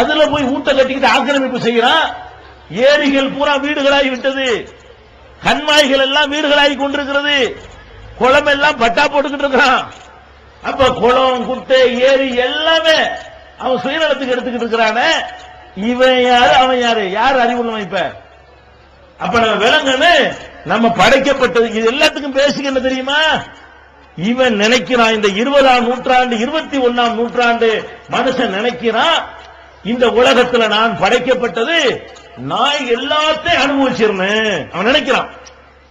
அதுல போய் ஊட்ட கட்டிக்கிட்டு ஆக்கிரமிப்பு செய்யறான். ஏரிகள் பூரா வீடுகளாகி விட்டது, கண்மாய்கள் எல்லாம் வீடுகளாகி கொண்டிருக்கிறது, குளம் எல்லாம் பட்டா போட்டுக்கிட்டு இருக்கிறான். அப்ப குளம் குட்டை ஏரி எல்லாமே அவன் சுயநலத்துக்கு எடுத்துக்கிட்டு இருக்கிறான. இவன் யாரு அவன் யாரு? யார் அறிவுள்ளவன்? இப்ப அப்ப நம்ம விளங்கணும், நம்ம படைக்கப்பட்டது இது எல்லாத்துக்கும் பேசிக்க என்ன தெரியுமா? இவன் நினைக்கிறான் இந்த 20ஆம் நூற்றாண்டு 21ஆம் நூற்றாண்டு மனுஷன் நினைக்கிறான், இந்த உலகத்துல நான் படைக்கப்பட்டது நான் எல்லாத்தையும் அனுபவிச்சிருந்தேன் அவன் நினைக்கிறான்.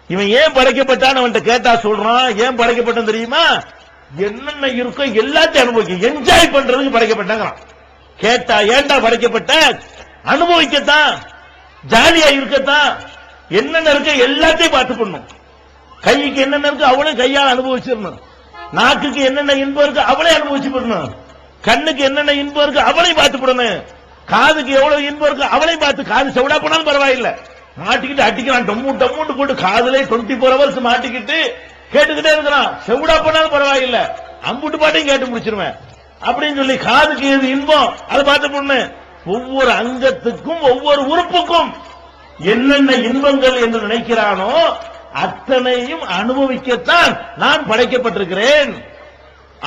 இவன் ஏன் படைக்கப்பட்டான்னு அவன்கிட்ட கேட்டா சொல்றான். ஏன் படைக்கப்பட்டான் தெரியுமா? என்னென்ன இருக்கோ எல்லாத்தையும் அனுபவிக்க, என்ஜாய் பண்றதுக்கு படைக்கப்பட்டாங்கிறான். கேட்டா ஏன்டா படைக்கப்பட்ட? அனுபவிக்கத்தான், ஜாலியா இருக்கத்தான். என்னென்ன இருக்க எல்லாத்தையும் பார்த்து பண்ணும். கைக்கு என்னென்ன இருக்கு அவளையும் கையால் அனுபவிச்சிடணும். நாக்குக்கு என்னென்ன இன்பம் இருக்கு அவளே அனுபவிச்சு பண்ணணும். கண்ணுக்கு என்னென்ன இன்பம் இருக்கு அவளையும் பார்த்து போடணும். காதுக்கு எவ்வளவு இன்பம் இருக்கு அவளையும் பார்த்து. காது செவிடா போனாலும் பரவாயில்லை, மாட்டிக்கிட்டு அட்டிக்கிறான். டம்மு போட்டு காதுல 24 hours மாட்டிக்கிட்டு கேட்டுக்கிட்டே இருக்கிறான். செவிடா போனாலும் பரவாயில்லை, அம்புட்டு பாட்டையும் கேட்டு முடிச்சிருவேன் அப்படின்னு சொல்லி காதுக்கு எது இன்பம் அதை பார்த்து பொண்ணு. ஒவ்வொரு அங்கத்துக்கும் ஒவ்வொரு உறுப்புக்கும் என்னென்ன இன்பங்கள் என்று நினைக்கிறானோ அத்தனையும் அனுபவிக்கத்தான் நான் படைக்கப்பட்டிருக்கிறேன்.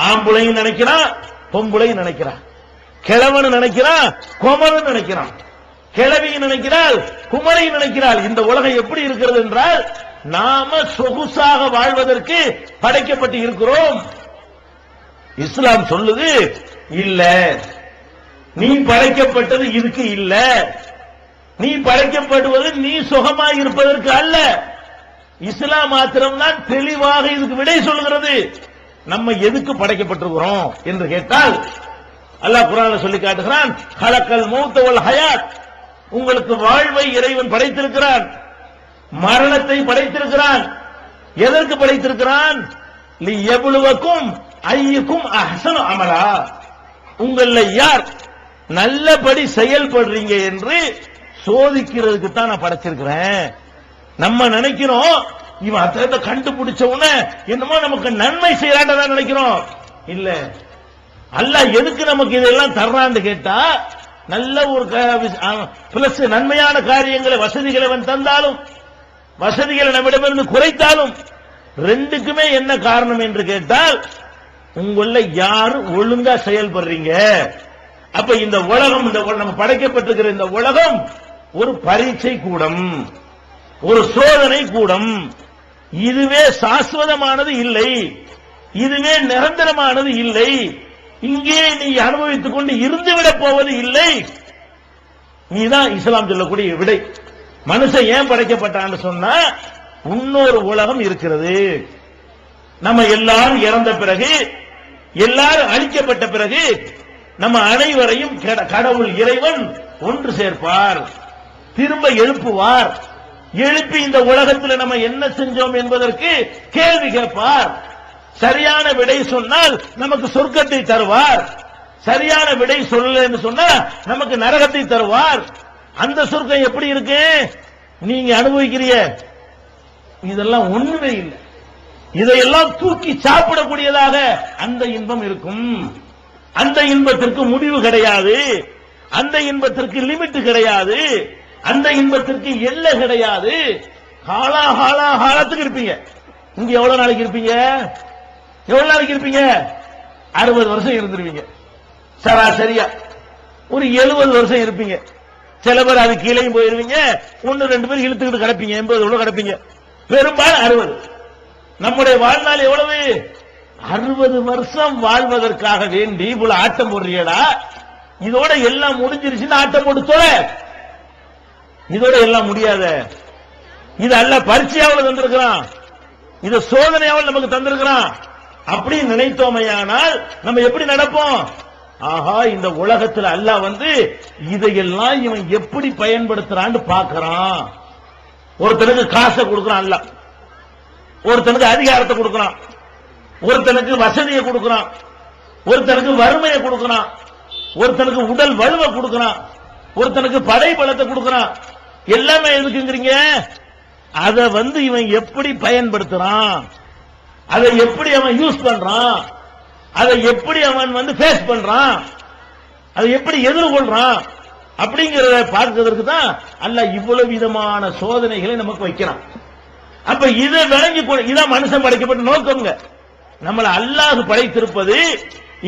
ஆம்புளையும் நினைக்கிறான், பொம்புளையும் நினைக்கிறான், கிழவன் நினைக்கிறான், கோமரன் நினைக்கிறான், கிழவியும் நினைக்கிறாள், குமரையும் நினைக்கிறாள். இந்த உலகம் எப்படி இருக்கிறது என்றால் நாம சொகுசாக வாழ்வதற்கு படைக்கப்பட்டு இருக்கிறோம். இஸ்லாம் சொல்லுது இல்ல, நீ படைக்கப்பட்டது இதுக்கு இல்ல, நீ படைக்கப்படுவது நீ சுகமாக இருப்பதற்கு அல்ல. இஸ்லாம் மாத்திரம்தான் தெளிவாக இதுக்கு விடை சொல்லுகிறது. நம்ம எதுக்கு படைக்கப்பட்டிருக்கிறோம் என்று கேட்டால் அல்லாஹ் குர்ஆன்ல சொல்லி காட்டுகிறான், ஹலக்கல் மௌத்த வல் ஹயாத், உங்களுக்கு வாழ்வை இறைவன் படைத்திருக்கிறான். மரணத்தை படைத்திருக்கிறான். எதற்கு படைத்திருக்கிறான்? லியப்லுவக்கும் ஐயுக்கும் அஹ்ஸனு அமலா, உங்கள யார் நல்லபடி செயல்படுறீங்க என்று சோதிக்கிறதுக்கு தான் நான் படைச்சிருக்கிறேன். நம்ம நினைக்கிறோம் இவன் அத்தை கண்டுபிடிச்ச உடனே என்னமோ நமக்கு நன்மை செய்யறான் நினைக்கிறோம். இல்ல, அல்லாஹ் எதுக்கு நமக்கு இதெல்லாம் தர்றான்னு கேட்டா, நல்ல ஒரு பிளஸ் நன்மையான காரியங்களை வசதிகளை அவன் தந்தாலும் வசதிகளை நம்மிடமிருந்து குறைத்தாலும் ரெண்டுக்குமே என்ன காரணம் என்று கேட்டால், உங்கள யாரு ஒழுங்கா செயல்படுறீங்க. அப்ப இந்த உலகம், நம்ம படைக்கப்பட்டிருக்கிற இந்த உலகம் ஒரு பரீட்சை கூடம், ஒரு சோதனை கூடம். இதுவே சாஸ்வதமானது இல்லை, இதுவே நிரந்தரமானது இல்லை, இங்கே நீ அனுபவித்துக் கொண்டு இருந்துவிடப் போவது இல்லை. நீதான் இஸ்லாம் சொல்லக்கூடிய விடை. மனுஷன் ஏன் படைக்கப்பட்டான்னு சொன்னா, இன்னொரு உலகம் இருக்கிறது. நம்ம எல்லாரும் இறந்த பிறகு, எல்லாரும் அழிக்கப்பட்ட பிறகு நம்ம அனைவரையும் கடவுள் இறைவன் ஒன்று சேர்ப்பார், திரும்ப எழுப்புவார். எழுப்பி இந்த உலகத்தில் நம்ம என்ன செஞ்சோம் என்பதற்கு கேள்வி கேட்பார். சரியான விடை சொன்னால் நமக்கு சொர்க்கத்தை தருவார், சரியான விடை சொல்லலன்னு சொன்னா நமக்கு நரகத்தை தருவார். அந்த சொர்க்கம் எப்படி இருக்கு நீங்க அனுபவிக்கிறீங்க? இதெல்லாம் ஒண்ணுமே இல்லை. இதையெல்லாம் தூக்கி சாப்பிடக்கூடியதாக அந்த இன்பம் இருக்கும். அந்த இன்பத்திற்கு முடிவு கிடையாது, அந்த இன்பத்திற்கு லிமிட் கிடையாது, அந்த இன்பத்திற்கு எல்லை கிடையாது. காலத்துக்கு இருப்பீங்க. இங்க எவ்வளவு நாளைக்கு இருப்பீங்க? எவ்வளவு நாளைக்கு இருப்பீங்க? 60 வருஷம் இருந்துருவீங்க சராசரியா. ஒரு 70 வருஷம் இருப்பீங்க. சில பேர் அது கீழே போயிருவீங்க, 1-2 பேர் இழுத்துக்கிட்டு கிடப்பீங்க, 80 எவ்வளவு கிடப்பீங்க. பெரும்பாலும் 60. நம்முடைய வாழ்நாள் எவ்வளவு? 60 வருஷம் வாழ்வதற்காக வேண்டி இவ்வளவு ஆட்டம் போடுறீடா. இதோட எல்லாம் முடிஞ்சிருச்சுன்னு ஆட்டம் போட்டு தோற. இதோட எல்லாம் முடியாத. இது அல்ல பரீட்சையாவில் தந்திருக்கிறான், இது சோதனையாவில் நமக்கு தந்திருக்கிறான். அப்படி நினைத்தோமையானால் நம்ம எப்படி நடப்போம்? ஆஹா, இந்த உலகத்தில் அல்லாஹ் இதையெல்லாம் இவன் எப்படி பயன்படுத்துறான்னு பார்க்கறான். ஒருத்தனுக்கு காசை கொடுக்கறான் அல்லாஹ், ஒருத்தனுக்கு அதிகாரத்தை கொடுக்கறான், ஒருத்தனுக்கு வசதியை கொடுக்கறான், ஒருத்தனுக்கு வறுமையை கொடுக்கறான், ஒருத்தனுக்கு உடல் வலுவை கொடுக்கறான், ஒருத்தனுக்கு படை பலத்தை கொடுக்கறான். எல்லாமே எதுக்குங்கிறீங்க? அதை இவன் எப்படி பயன்படுத்துறான், அதை எப்படி அவன் யூஸ் பண்றான், அதை எப்படி அவன் ஃபேஸ் பண்றான், அதை எப்படி எதிர்கொள்றான் அப்படிங்கறத பார்க்கிறதுக்கு தான் அல்லாஹ் இவ்வளவு விதமான சோதனைகளை நமக்கு வைக்கிறான். அப்ப இதை விளங்கி, இதான் மனுஷன் படைக்கப்பட்ட நோக்கம்ங்க. நம்மளை அல்லாஹ் படைத்திருப்பது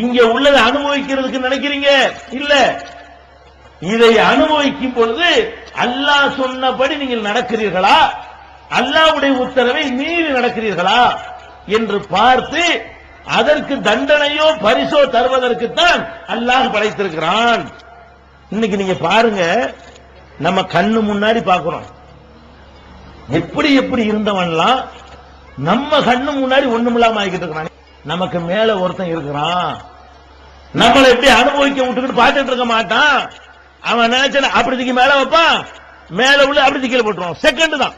இங்க உள்ளதை அனுபவிக்கிறதுக்கு நினைக்கிறீங்க இல்ல. இதை அனுபவிக்கும் பொழுது அல்லாஹ் சொன்னபடி நீங்கள் நடக்கிறீர்களா, அல்லாஹ்வுடைய உத்தரவை மீறி நடக்கிறீர்களா என்று பார்த்து அதற்கு தண்டனையோ பரிசோ தருவதற்குத்தான் அல்லாஹ் படைத்திருக்கிறான். இன்னைக்கு நீங்க பாருங்க, நம்ம கண்ணு முன்னாடி பார்க்கிறோம் எப்படி எப்படி இருந்தவன்லாம் நம்ம கண்ணு முன்னாடி ஒண்ணுமில்லாம ஆகிட்டு இருக்கிறான். நமக்கு மேல ஒருத்தன் இருக்கிறான், நம்மளை எப்படி அனுபவிக்க விட்டுக்கிட்டு பார்த்துட்டு இருக்க மாட்டான். அவன் நினைச்ச அப்படி தூக்கி மேல வைப்பான், மேல உள்ள அப்படி கீழே போட்டுருவான். செகண்ட் தான்.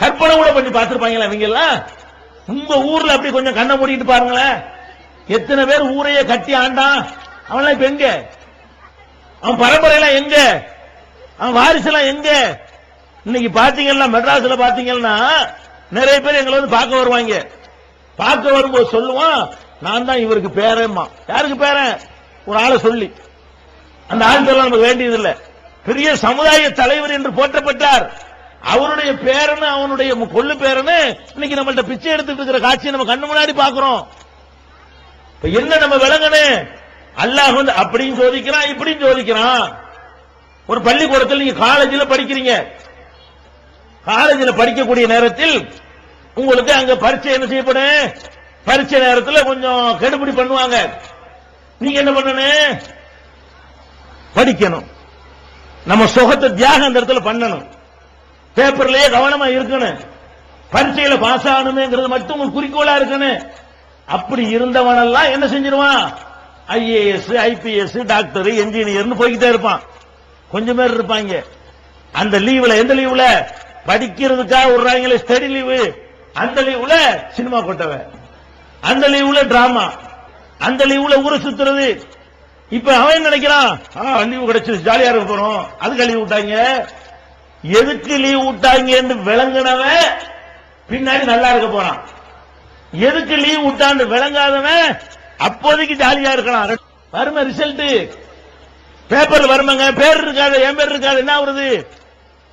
கற்பனை கூட பண்ணி பார்த்திருப்பாங்களா இவங்க எல்லாம்? உங்க ஊர்ல அப்படி கொஞ்சம் கண்ணை மூடிட்டு பாருங்களேன், எத்தனை பேர் ஊரையே கட்டி ஆண்டான். அவன்லாம் இப்ப எங்க? அவன் பரம்பரையெல்லாம் எங்க? அவன் வாரிசுலாம் எங்க? இன்னைக்கு பாத்தீங்கன்னா மெட்ராஸ்ல பாத்தீங்கன்னா நிறைய பேர் எங்களை பார்க்க வருவாங்க. பார்க்க வரும்போது சொல்லுவான், நான் தான் இவருக்கு பேரேம்மா. யாருக்கு பேரன்? ஒரு ஆளை சொல்லி. அந்த ஆட்கள் நமக்கு வேண்டியதில்லை. பெரிய சமுதாய தலைவர் என்று போற்றப்பட்டார். அவருடைய பேரனு, அவனுடைய கொள்ளு பேரனு இன்னைக்கு நம்மள்ட்ட பிச்சை எடுத்துட்டு இருக்கிற காட்சியை நம்ம கண்ணு முன்னாடி பாக்குறோம். என்ன நம்ம விளங்கணும்? அல்லாஹ் அப்படியும் சோதிக்கிறான், இப்படியும் சோதிக்கிறான். ஒரு பள்ளிக்கூடத்தில் நீங்க காலேஜில் படிக்கிறீங்க, காலேஜில் படிக்கக்கூடிய நேரத்தில் உங்களுக்கு அங்க பரீட்சை என்ன செய்யப்படும்? பரீட்சை நேரத்தில் கொஞ்சம் கெடுபிடி பண்ணுவாங்க. நீங்க என்ன பண்ணணும்? படிக்கணும். நம்ம சுகத்தை தியாகம் அந்த இடத்துல பண்ணணும். பேப்பர்லயே கவனமா இருக்கணும். பரீட்சையில பாஸ் ஆகணுமேங்கிறது மட்டும் உங்களுக்கு குறிக்கோளா இருக்கணும். அப்படி இருந்தவனெல்லாம் என்ன செஞ்சிருவான்? ஐஏஎஸ், ஐபிஎஸ், டாக்டர், என்ஜினியர்னு போய்கிட்டே இருப்பான். கொஞ்சம் பேர் இருப்பாங்க அந்த லீவ்ல. எந்த லீவ்ல? படிக்கிறதுக்காக விடுறாங்களே ஸ்டடி லீவு, அந்த லீவுல சினிமா கொட்டவன், அந்த லீவுல டிராமா, அந்த லீவுல ஊரை சுத்துறது. இப்ப அவன் நினைக்கிறான் லீவு கிடைச்சு ஜாலியா இருக்க போறோம், அதுக்கு லீவு விட்டாங்க. எதுக்கு லீவு விட்டாங்க என்று விளங்குனவன் பின்னாடி நல்லா இருக்க போறான். எதுக்கு லீவ் விட்டான்னு விளங்காதவன் அப்போதைக்கு ஜாலியா இருக்கலாம். வரும ரிசல்ட் பேப்பர் வருமாங்க, பேர் இருக்காது, என் பேர் இருக்காது, என்ன வருது?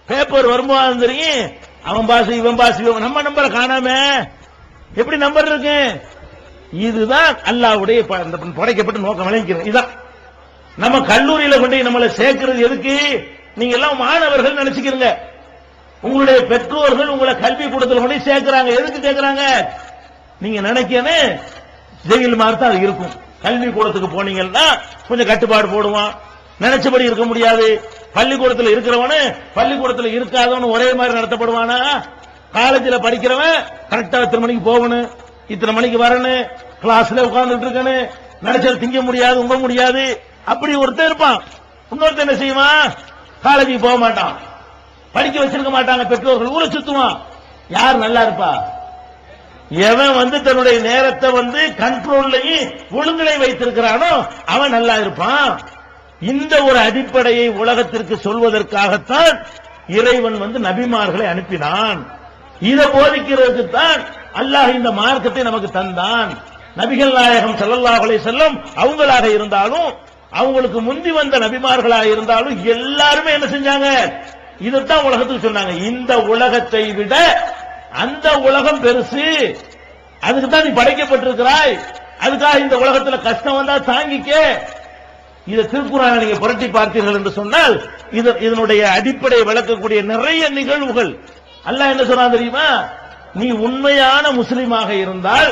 பேப்பர் வரும்போது தெரியும் அவன் பாஸ் இவன் பாஸ், நம்ம நம்பரை காணாம எப்படி நம்பர் இருக்கு? இதுதான் அல்லாஹ்வுடைய படைக்கப்பட்ட நோக்கம் விளங்கிக்கிறது. இதுதான் நம்ம கல்லூரியில கொண்டு நம்மளை சேர்க்கிறது எதுக்கு? நீங்க எல்லாம் மாணவர்கள் நினைச்சுக்கிறீங்க. உங்களுடைய பெற்றோர்கள் உங்களை கல்வி கூடத்தில் கொண்டு சேர்க்கிறாங்க. எதுக்கு சேர்க்கிறாங்க? நீங்க நினைக்கணும் ஜெயில் மாதிரி தான் இருக்கும். கல்வி கூடத்துக்கு போனீங்கன்னா கொஞ்சம் கட்டுப்பாடு போடுவான், நினைச்சபடி இருக்க முடியாது. பள்ளிக்கூடத்தில் இருக்கிறவனு பள்ளிக்கூடத்தில் இருக்காதவனு ஒரே மாதிரி நடத்தப்படுவானா? காலேஜில் படிக்கிறவன் கரெக்டா இத்தனை மணிக்கு போகணும், இத்தனை மணிக்கு வரணும், கிளாஸ்ல உட்கார்ந்துட்டு இருக்கணும், நினைச்சது திங்க முடியாது, உங்க முடியாது. அப்படி ஒருத்தர் இருப்பான். இன்னொருத்தர் என்ன செய்வான்? காலேஜுக்கு போக மாட்டான், படிக்க வச்சிருக்க மாட்டாங்க பெற்றோர்கள், ஊரை சுத்துவான். யார் நல்லா இருப்பா? எவன் தன்னுடைய நேரத்தை கண்ட்ரோல்லையும் ஒழுங்கிலை வைத்திருக்கிறானோ அவன் நல்லா இருப்பான். இந்த ஒரு அடிப்படையை உலகத்திற்கு சொல்வதற்காகத்தான் இறைவன் நபிமார்களை அனுப்பினான். இதை போதிக்கிறதுக்கு தான் அல்லாஹ் இந்த மார்க்கத்தை நமக்கு தந்தான். நபிகள் நாயகம் ஸல்லல்லாஹு அலைஹி வஸல்லம் அவங்களாக இருந்தாலும், அவங்களுக்கு முந்தி வந்த நபிமார்களாக இருந்தாலும் எல்லாருமே என்ன செஞ்சாங்க? இதைத்தான் உலகத்துக்கு சொன்னாங்க. இந்த உலகத்தை விட அந்த உலகம் பெருசு, அதுக்கு தான் நீ படைக்கப்பட்டிருக்கிறாய், அதுக்காக இந்த உலகத்தில் கஷ்டம் வந்தா தாங்கிக்க. இதை திருக்குறானை நீங்க புரட்டி பார்த்தீர்கள் என்று சொன்னால் இதனுடைய அடிப்படையை விளக்கக்கூடிய நிறைய நிகழ்வுகள். அல்லாஹ் என்ன சொன்னா தெரியுமா? நீ உண்மையான முஸ்லிமாக இருந்தால்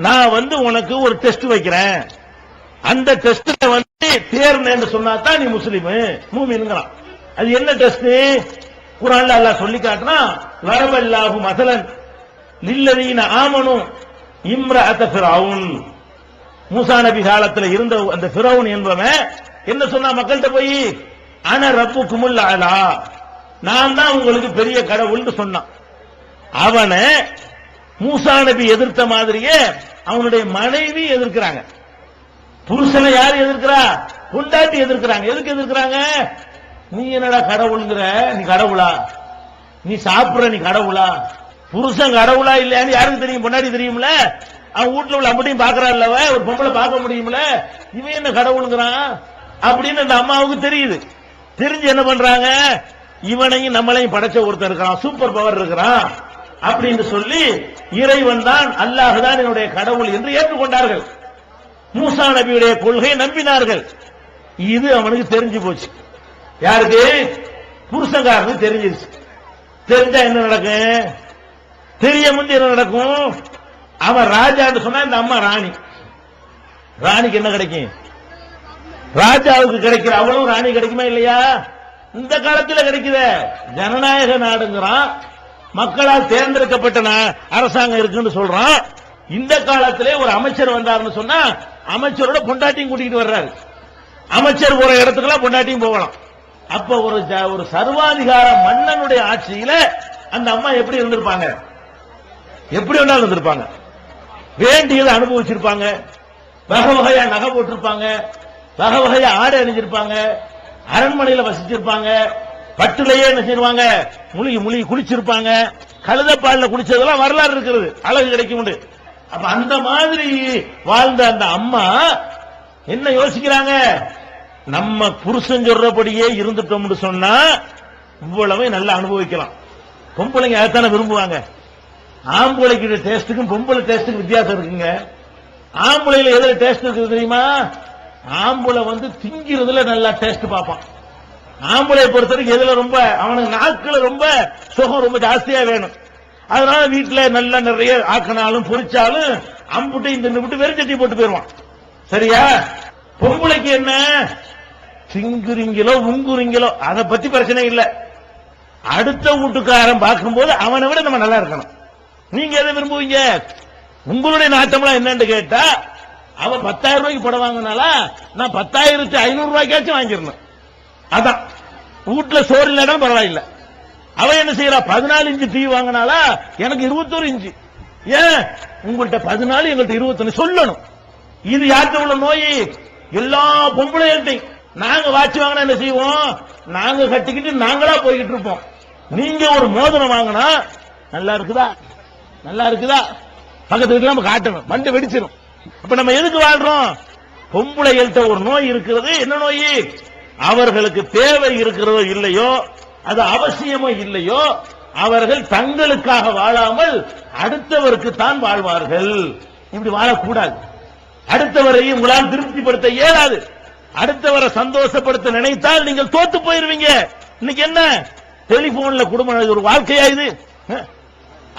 நான் உனக்கு ஒரு டெஸ்ட் வைக்கிறேன், அந்த டெஸ்ட்ல தேர்ந்தேன்னு சொன்னா தான் நீ முஸ்லிம் மூமின்ங்களாம். அது என்ன டெஸ்ட்? குர்ஆன்ல அல்லாஹ் சொல்லி காட்டுனா, லரபல்லாஹு மஸலன் லில்லதீன ஆமனு இம்ரஅத ஃபிரௌன். மூசா நபி காலத்தில் இருந்த அந்த ஃபிரௌன் என்பவன் என்ன சொன்னா மக்கள்கிட்ட போய், அன ரப்புக்குமுல் அலா, நான் தான் உங்களுக்கு பெரிய கடவுள்னு சொன்னான். அவனை மூசா நபி எதிர்த்த மாதிரியே அவனுடைய மனைவி எதிர்க்கிறாங்க. புருஷனை யார் எதிர்க்கிறா? பொண்டாட்டி எதிர்க்கிறாங்க. எதுக்கு எதிர்க்கிறாங்க? நீ என்னடா கடவுள்ங்கிற, நீ கடவுளா? நீ சாப்பிடுற, நீ கடவுளா? புருஷன் கடவுளா இல்லையான்னு யாருக்கு தெரியும்? பொண்டாட்டி தெரியும்ல. அவன் வீட்டுல உள்ள அப்படியும் பாக்குறான்ல, ஒரு பொம்பளை பார்க்க முடியும்ல, இவன் என்ன கடவுளுங்கிறான் அப்படின்னு அந்த அம்மாவுக்கு தெரியுது. தெரிஞ்சு என்ன பண்றாங்க? இவனையும் நம்மளையும் படைச்ச ஒருத்தர் இருக்கிறான், சூப்பர் பவர் இருக்கிறான் அப்படின்னு சொல்லி இறைவன் தான், அல்லாஹ் தான் என்னுடைய கடவுள் என்று ஏற்றுக்கொண்டார்கள். மூசா நபியுடைய கொள்கையை நம்பினார்கள். இது அவனுக்கு தெரிஞ்சு போச்சு. யாருக்கு? புருஷங்காரனுக்கு தெரிஞ்சிருச்சு. தெரிஞ்சா என்ன நடக்கும்? தெரிய முந்தி என்ன நடக்கும்? அவன் ராஜான்னு சொன்னா இந்த அம்மா ராணி. ராணிக்கு என்ன கிடைக்கும்? ராஜாவுக்கு கிடைக்கிற அவளும் ராணி கிடைக்குமா இல்லையா? இந்த காலத்தில் கிடைக்குத. ஜனநாயக நாடுங்கிறான், மக்களால் தேர்ந்தெடுக்கப்பட்ட அரசாங்கம் இருக்குன்னு சொல்றான். இந்த காலத்திலே ஒரு அமைச்சர் வந்தாருன்னு சொன்னா அமைச்சரோட பொண்டாட்டியும் கூட்டிட்டு வர்றாரு. அமைச்சர் போற இடத்துக்குலாம் பொண்டாட்டியும் போகலாம். அப்ப ஒரு சர்வாதிகார மன்னனுடைய ஆட்சியில அந்த அம்மா எப்படி இருந்திருப்பாங்க? எப்படி வேணாலும் இருந்திருப்பாங்க. வேண்டியதை அனுபவிச்சிருப்பாங்க, வகை வகையா நகை போட்டிருப்பாங்க, வகை வகையா ஆடை அணிஞ்சிருப்பாங்க, அரண்மனையில வசிச்சிருப்பாங்க, பட்டுலையே என்ன செய்வாங்க, முழுகி குளிச்சிருப்பாங்க, கழுதப்பாலில் குளிச்சதெல்லாம் வரலாறு இருக்கிறது, அழகு கிடைக்கும். அப்ப அந்த மாதிரி வாழ்ந்த அந்த அம்மா என்ன யோசிக்கிறாங்க? நம்ம புருஷன் சொல்றபடியே இருந்துட்டோம்னு சொன்னா இவ்வளவு நல்லா அனுபவிக்கலாம். பொம்பளைங்க அதைத்தானே விரும்புவாங்க. ஆம்பளைக்கு டேஸ்டுக்கும் பொம்பளை டேஸ்டுக்கும் வித்தியாசம் இருக்குங்க. ஆம்பளையில எதுல டேஸ்ட் இருக்குது தெரியுமா? ஆம்பளை திங்கிறதுல நல்லா டேஸ்ட் பார்ப்பான். ஆம்பளை பொறுத்தவரைக்கும் எதுல ரொம்ப அவனுக்கு நாக்குல ரொம்ப சுகம் ரொம்ப ஜாஸ்தியா வேணும். அதனால வீட்டுல நல்லா நிறைய ஆக்கினாலும் பொரிச்சாலும் அம்புட்டு இந்த விட்டு வெறுச்சட்டி போட்டு போயிருவான். சரியா? பொம்பளைக்கு என்ன? திங்குறீங்களோ உங்குறீங்களோ அதை பத்தி பிரச்சனை இல்லை. அடுத்த வீட்டுக்காரன் பார்க்கும்போது அவனை விட நம்ம நல்லா இருக்கணும். நீங்க எதை விரும்புவீங்க? உங்களுடைய நாட்டம்லாம் என்னன்னு கேட்டா, அவன் 10,000 ரூபாய்க்கு படம் வாங்கினால நான் 10,500 ரூபாய்க்காச்சும் வாங்கிடணும். அதான் வீட்டுல சோறு இல்லைன்னா பரவாயில்ல. அவ என்ன செய்யறா 14 இன்ச்சு டிவி வாங்கினாலா, எனக்கு 21 இன்ச்சு. ஏன் உங்கள்கிட்ட 14 எங்கள்கிட்ட 21 சொல்லணும். இது யார்கிட்ட உள்ள நோய்? எல்லா பொம்பளைகள்ட்டையும். நாங்க வாட்சி வாங்கினா என்ன செய்வோம்? நாங்க கட்டிக்கிட்டு நாங்களா போய்கிட்டு இருப்போம். நீங்க ஒரு மோதிரம் வாங்கினா நல்லா இருக்குதா, நல்லா இருக்குதா, பக்கத்து வீட்டுல நம்ம காட்டணும், மண்டை வெடிச்சிடும். அப்ப நம்ம எதுக்கு வாழ்றோம்? பொம்பளைகள்கிட்ட ஒரு நோய் இருக்கிறது. என்ன நோய்? அவர்களுக்கு தேவை இருக்கிறதோ இல்லையோ, அது அவசியமோ இல்லையோ, அவர்கள் தங்களுக்காக வாழாமல் அடுத்தவருக்கு தான் வாழ்வார்கள். இப்படி வாழக்கூடாது. அடுத்தவரை உங்களால் திருப்திப்படுத்த இயலாது. அடுத்தவரை சந்தோஷப்படுத்த நினைத்தால் நீங்கள் தோத்து போயிருவீங்க. இன்னைக்கு என்ன டெலிபோன்ல குடும்பம் ஒரு வாழ்க்கையா இது?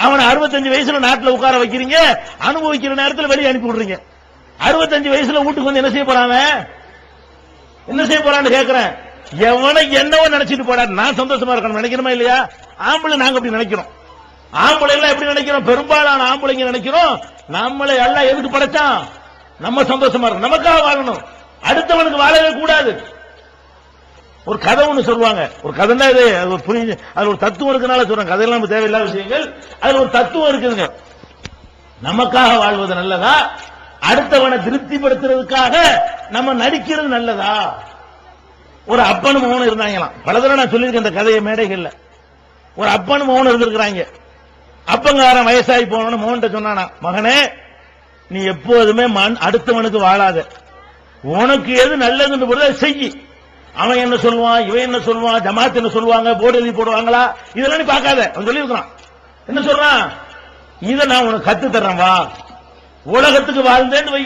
அவனை 65 வயசுல நாட்டுல உட்கார வைக்கிறீங்க, அனுபவிக்கிற நேரத்தில் வெளியே அனுப்பி விடுறீங்க. 65 வயசுல வீட்டுக்கு வந்து என்ன செய்ய போறாங்க? என்ன செய்ய போறான்னு கேட்கிறேன். எவனை என்னவோ நினைச்சிட்டு போறாரு. நான் சந்தோஷமா இருக்கணும் நினைக்கிறோமா இல்லையா? ஆம்பளை நாங்க அப்படி நினைக்கிறோம். ஆம்பளை எல்லாம் எப்படி நினைக்கிறோம்? பெரும்பாலான ஆம்பளைங்க நினைக்கிறோம், நம்மளை எல்லாம் எதுக்கு படைச்சான்? நம்ம சந்தோஷமா இருக்கணும், நமக்காக வாழணும், அடுத்தவனுக்கு வாழவே கூடாது. ஒரு கதை ஒண்ணு சொல்லுவாங்க. ஒரு கதை தான் இது. அது ஒரு தத்துவம் இருக்குனால சொல்றேன். கதையெல்லாம் நமக்கு தேவையில்லாத விஷயங்கள். அதுல ஒரு தத்துவம் இருக்குதுங்க. நமக்காக வாழ்வது நல்லதா, அடுத்தவனை திருப்திப்படுத்துறதுக்காக நம்ம நடிக்கிறது நல்லதா? ஒரு அப்பனும் மகனும் இருந்தாங்களாம். பல தடவை நான் சொல்லியிருக்கேன் இந்த கதையை மேடைகள்ல. ஒரு அப்பனும் மகனும் இருந்திருக்கிறாங்க. அப்பங்காரன் வயசாகி போனோன்னு மகன்கிட்ட சொன்னானா, மகனே நீ எப்போதுமே அடுத்தவனுக்கு வாழாத, உனக்கு எது நல்லதுன்னு போது செய்யி. அவன் என்ன சொல்லுவான், இவன் என்ன சொல்லுவான், ஜமாத் என்ன சொல்லுவாங்க, போர்டு எழுதி போடுவாங்களா, இதெல்லாம் நீ பார்க்காத. அவன் சொல்லியிருக்கான். என்ன சொல்றான்? இதை நான் உனக்கு கத்து தர்றேன் வா, உலகத்துக்கு வாழ்ந்தேன்னு வை.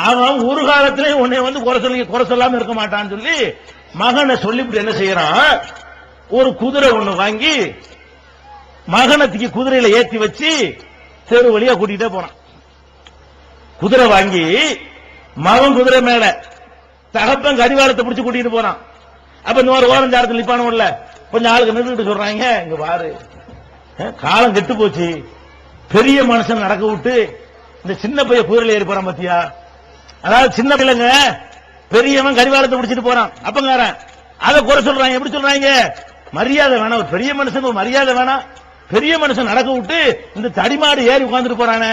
அவன் ஒரு காலத்திலே உன்னை வந்து குறை சொல்லாம இருக்க மாட்டான்னு சொல்லி மகனை சொல்லிவிட்டு என்ன செய்யறான், ஒரு குதிரை ஒண்ணு வாங்கி மகனத்துக்கு குதிரையில ஏற்றி வச்சு தெரு வழியா கூட்டிட்டே போறான். குதிரை வாங்கி மகன் குதிரை மேல, தகப்பன் கடிவாளத்தை பிடிச்சு கூட்டிட்டு போறான். அப்ப இந்த ஒரு ஓரஞ்சாரத்தில் நிப்பானோம்ல, கொஞ்சம் ஆளுக்கு நின்றுட்டு சொல்றாங்க, இங்க பாரு காலம் கெட்டு போச்சு, பெரிய மனுஷன் நடக்க விட்டு இந்த சின்ன பைய குதிரையில ஏறி போறான் பாத்தியா. அதாவது சின்ன பிள்ளைங்க, பெரியவன் கடிவாளத்தை பிடிச்சிட்டு போறான். அப்பங்காரன் அதை குறை சொல்றாங்க. எப்படி சொல்றாங்க? மரியாதை வேணாம், ஒரு பெரிய மனுஷன் ஒரு மரியாதை வேணாம், பெரிய மனுஷன் நடக்க விட்டு இந்த தடிமாடு ஏறி உட்கார்ந்துட்டு போறானே,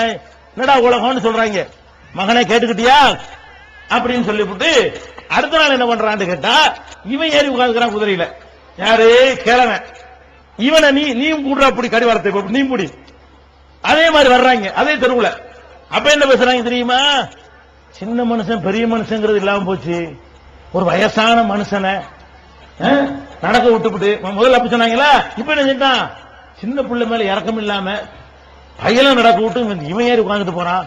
என்னடா உலகம்னு சொல்றாங்க. மகனை கேட்டுக்கிட்டியா அப்படின்னு சொல்லிவிட்டு அடுத்த நாள் என்ன பண்றான்னு கேட்டா, இவன் ஏறி உட்கார்ந்துக்கிறான் குதிரையில. யாரு? கிழவன். இவனை நீயும் கூடுற அப்படி கடிவாளத்தை நீ முடி. அதே மாதிரி வர்றாங்க அதே தெருவுல. அப்ப என்ன பேசுறாங்க தெரியுமா? சின்ன மனுஷன் பெரிய மனுஷங்கிறது இல்லாம போச்சு, ஒரு வயசான மனுஷனை நடக்க விட்டுவிட்டு. முதல்ல அப்படி சொன்னாங்களா, இப்ப என்ன செஞ்சான்? சின்ன பிள்ளை மேல இறக்கம் இல்லாம பையனும் நடக்க விட்டு இவன் ஏறி உட்கார்ந்துட்டு போறான்.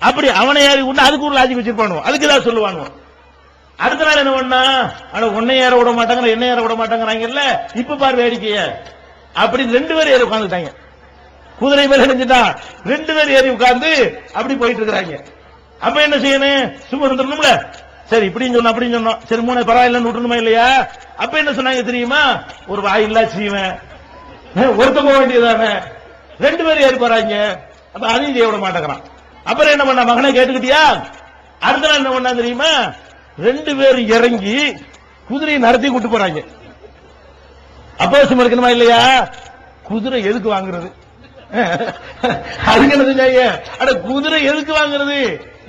அப்படி அவனை ஏறி விட்டு அதுக்கு ஒரு லாஜிக் வச்சிருப்பானுவோம், அதுக்கு ஏதாவது சொல்லுவானுவோம். அடுத்த நாள் என்ன பண்ணா, ஆனா உன்னை ஏற விட மாட்டாங்க, என்ன ஏற விட மாட்டாங்கிறாங்கல்ல, இப்ப பாரு வேடிக்கைய. அப்படி 2 பேர் ஏறி உட்கார்ந்துட்டாங்க. குதிரை மேல நினைச்சுட்டா 2 பேர் ஏறி உட்கார்ந்து அப்படி போயிட்டு இருக்கிறாங்க. அப்ப என்ன செய்யணும்? சும்மா இருந்துடணும்ல. சரி இப்படின்னு சொன்னோம் அப்படின்னு சொன்னோம். சரி 3 பரவாயில்லன்னு விட்டுணுமா இல்லையா? அப்ப என்ன சொன்னாங்க தெரியுமா? ஒரு வாயில்லா சீவன் ஒருத்த போக வேண்டியதானே, 2 பேர் ஏறி போறாங்க. அப்ப அதையும் செய்ய விட மாட்டேங்கிறான். அப்புறம் என்ன பண்ண, மகனை கேட்டுக்கிட்டியா? அடுத்த நாள் என்ன பண்ணா தெரியுமா? 2 பேர் இறங்கி குதிரையை நடத்தி கூட்டு போறாங்க. அப்போசம் இருக்கணுமா இல்லையா? குதிரை எதுக்கு வாங்குறது? அதுக்கு என்ன செஞ்சாங்க? அட குதிரை எதுக்கு வாங்குறது?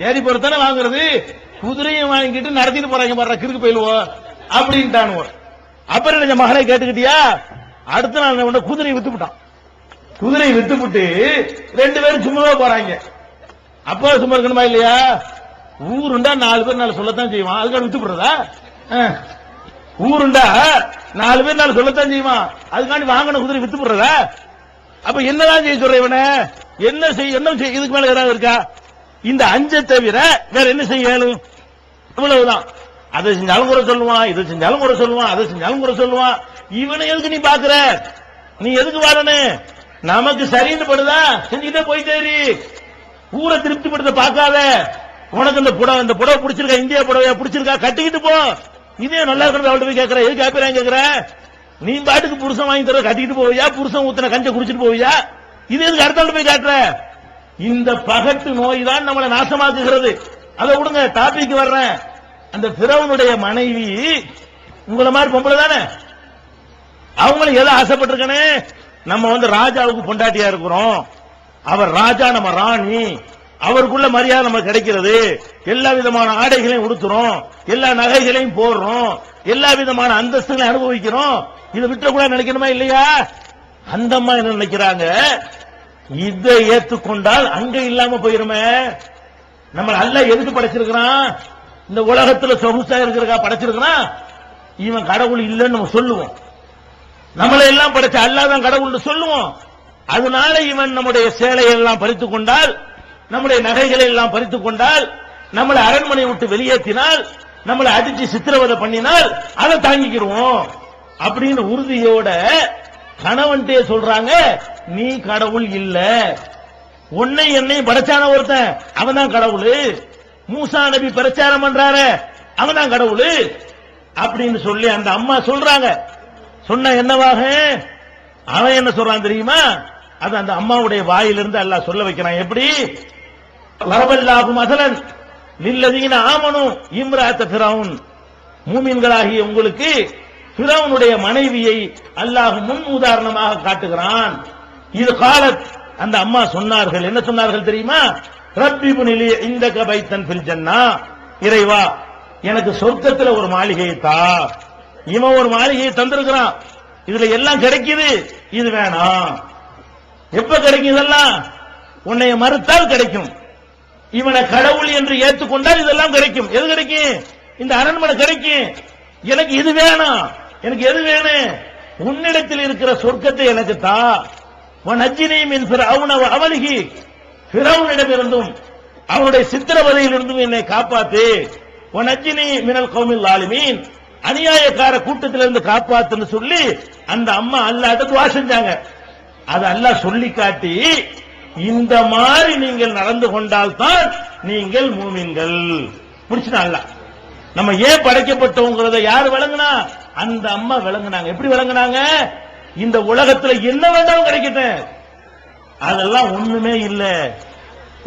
ஏறி போறதானே வாங்குறது. குதிரையும் வாங்கிட்டு நடத்திட்டு போறாங்க, பாரு கிறுக்கு போயிடுவோம் அப்படின்ட்டானுவோம். அப்புறம் என்ன, மகனை கேட்டுக்கிட்டியா? அடுத்த நாள் என்ன, குதிரையை வித்துவிட்டான். குதிரையை வித்துவிட்டு 2 பேரும் சும்மாவே போறாங்க. அப்போ சும்மா இருக்கணுமா இல்லையா? ஊருண்டா 4 பேர் 4 சொல்லத்தான் செய்வான், அதுக்காக வித்துப்படுறதா? ஊருண்டா 4 பேர் 4 சொல்லத்தான் செய்வான், அதுக்காண்டி வாங்கின குதிரை வித்துப்படுறதா? அப்ப என்னதான் செய்ய சொல்ற இவனை? என்ன செய்ய, இதுக்கு மேல ஏதாவது இருக்கா? இந்த 5 தவிர வேற என்ன செய்யணும்? இவ்வளவுதான். அதை செஞ்சாலும் குறை சொல்லுவான், இதை செஞ்சாலும் குறை சொல்லுவான், அதை செஞ்சாலும் குறை சொல்லுவான். இவனை எதுக்கு நீ பாக்குற? நீ எதுக்கு வாழணும்? நமக்கு சரின்னு படுதா செஞ்சுட்டே போயிட்டே ஊரை திருப்திப்படுத்த பார்க்காத. உனக்கு இந்த புடவை பிடிச்சிருக்கா, இந்தியா புடவையா பிடிச்சிருக்கா, கட்டிக்கிட்டு போ. இதே நல்லா இருக்கிறது அவள்கிட்ட போய் கேட்கற, எதுக்கு காப்பிறாங்க கேட்கற? நீ பாட்டுக்கு புருஷன் வாங்கி தர கட்டிக்கிட்டு போவியா, புருஷன் ஊத்தின கஞ்ச குடிச்சிட்டு போவியா? இது எதுக்கு அடுத்த போய் காட்டுற? இந்த பகட்டு நோய் தான் நம்மளை நாசமாக்குகிறது. அதை விடுங்க, டாபிக் வர்றேன். அந்த பிறவனுடைய மனைவி உங்களை மாதிரி பொம்பளை தானே, அவங்களும் எதை ஆசைப்பட்டிருக்கனே, நம்ம ராஜாவுக்கு பொண்டாட்டியா இருக்கிறோம், அவர் ராஜா நம்ம ராணி, அவருக்குள்ள மரியாதை நமக்கு கிடைக்கிறது, எல்லா விதமான ஆடைகளையும் உடுத்துறோம், எல்லா நகைகளையும் போடுறோம், எல்லா விதமான அந்தஸ்துகளையும் அனுபவிக்கிறோம், இதை விட்டு கூட நினைக்கணுமா இல்லையா? அந்த அம்மா என்ன நினைக்கிறாங்க, இதை ஏற்றுக்கொண்டால் அங்க இல்லாம போயிருமே. நம்ம அல்லாஹ் எதுக்கு படைச்சிருக்கிறான்? இந்த உலகத்துல சொகுசா இருக்கிறக்கா படைச்சிருக்கிறான்? இவன் கடவுள் இல்லைன்னு நம்ம சொல்லுவோம், நம்மளை எல்லாம் படைச்ச அல்லாஹ் தான் கடவுள்னு சொல்லுவோம். அதனால இவன் நம்முடைய சேலையை எல்லாம் பறித்துக் கொண்டால், நம்முடைய நகைகளை எல்லாம் பறித்துக் கொண்டால், நம்மளை அரண்மனை விட்டு வெளியேற்றினால், நம்மளை அடிச்சு சித்திரவதை பண்ணினால் அதை தாங்கிக்கிறோம் அப்படின்னு உறுதியோட கணவன்ட்டே சொல்றாங்க, நீ கடவுள் இல்ல, உன்னை என்னை படைச்சான ஒருத்தன் அவன் தான் கடவுள், மூசா நபி பிரச்சாரம் பண்றாரு அவன் தான் கடவுள் அப்படின்னு சொல்லி அந்த அம்மா சொல்றாங்க. சொன்ன என்னவாக அவன் என்ன சொல்றான் தெரியுமா? அது அந்த அம்மாவுடைய வாயிலிருந்து அல்லாஹ் சொல்ல வைக்கிறான். எப்படி? வரவல்லாஹு மஸலன் லில்லதீன ஆமனு இம்ராஅத் ஃபிரௌன், மூமின்களாகிய உங்களுக்கு ஃபிரௌனுடைய மனைவியை அல்லாஹ் முன் உதாரணமாக காட்டுகிறான். இது காலத், அந்த அம்மா சொன்னார்கள், என்ன சொன்னார்கள் தெரியுமா? ரப்பி புனிலி இந்தக பைத்தன் ஃபில் ஜன்னா, இறைவா எனக்கு சொர்க்கத்தில் ஒரு மாளிகையை தா. இவன் ஒரு மாளிகையை தந்திருக்கிறான், இதுல எல்லாம் கிடைக்குது, இது வேணாம். எப்ப கிடைக்கும் இதெல்லாம்? உன்னை மறுத்தால் கிடைக்கும். இவனை கடவுள் என்று ஏற்றுக்கொண்டால் இதெல்லாம் கிடைக்கும். எது கிடைக்கும்? இந்த அரண்மனை கிடைக்கும். எனக்கு இது வேணாம். எனக்கு எது வேணும்? உன்னிடத்தில் இருக்கிற சொர்க்கத்தை எனக்கு தா. வனஜ்ஜினி மின் ஃபிரௌன வ அமலிஹி, ஃபிரௌனிடமிருந்தும் அவனுடைய சித்திரவதையிலிருந்தும் என்னை காப்பாத்து. வனஜ்ஜினி மினல் கௌமில் ஸாலிமீன், அநியாயக்கார கூட்டத்திலிருந்து காப்பாத்துன்னு சொல்லி அந்த அம்மா அல்லாஹ்ட்ட துஆ செஞ்சாங்க. அது அல்லாஹ் சொல்லி காட்டி, இந்த மாதிரி நீங்கள் நடந்து கொண்டால் தான் நீங்கள் மூமின்கள். புடிச்சுனா அல்லாஹ் நம்ம ஏன் படைக்கப்பட்டோங்கிறத யார் விளங்குனா? அந்த அம்மா விளங்குனாங்க. எப்படி விளங்குனாங்க? இந்த உலகத்துல என்ன வேண்டாம் கிடைக்கட்டும், அதெல்லாம் ஒண்ணுமே இல்ல.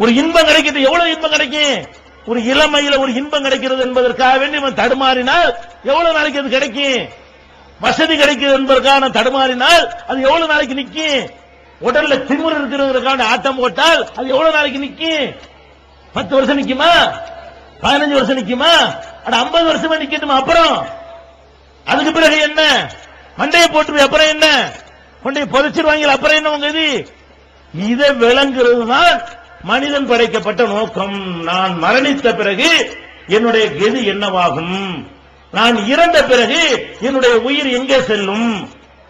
ஒரு இன்பம் கிடைக்கிறது, எவ்வளவு இன்பம் கிடைக்கும்? ஒரு இளமையில ஒரு இன்பம் கிடைக்கிறது என்பதற்காக வேண்டி இவன் தடுமாறினால் எவ்வளவு நாளைக்கு அது கிடைக்கும்? வசதி கிடைக்கிறது என்பதற்காக தடுமாறினால் அது எவ்வளவு நாளைக்கு நிக்கும்? உடல்ல திமிர் இருக்கிறதுக்கான ஆட்டம் போட்டால் அது எவ்வளவு நாளைக்கு நிக்கும்? 10 வருஷம் நிக்குமா? 15 வருஷம் நிக்குமா? 50 வருஷமா நிக்கட்டுமா? அப்புறம் அதுக்கு பிறகு என்ன? மண்டையை போட்டு அப்புறம் என்ன? கொண்டை புதைச்சிருவாங்க, அப்புறம் என்ன உங்க இது? இதை விளங்குறது தான் மனிதன் படைக்கப்பட்ட நோக்கம். நான் மரணித்த பிறகு என்னுடைய கதி என்னவாகும்? நான் இறந்த பிறகு என்னுடைய உயிர் எங்கே செல்லும்?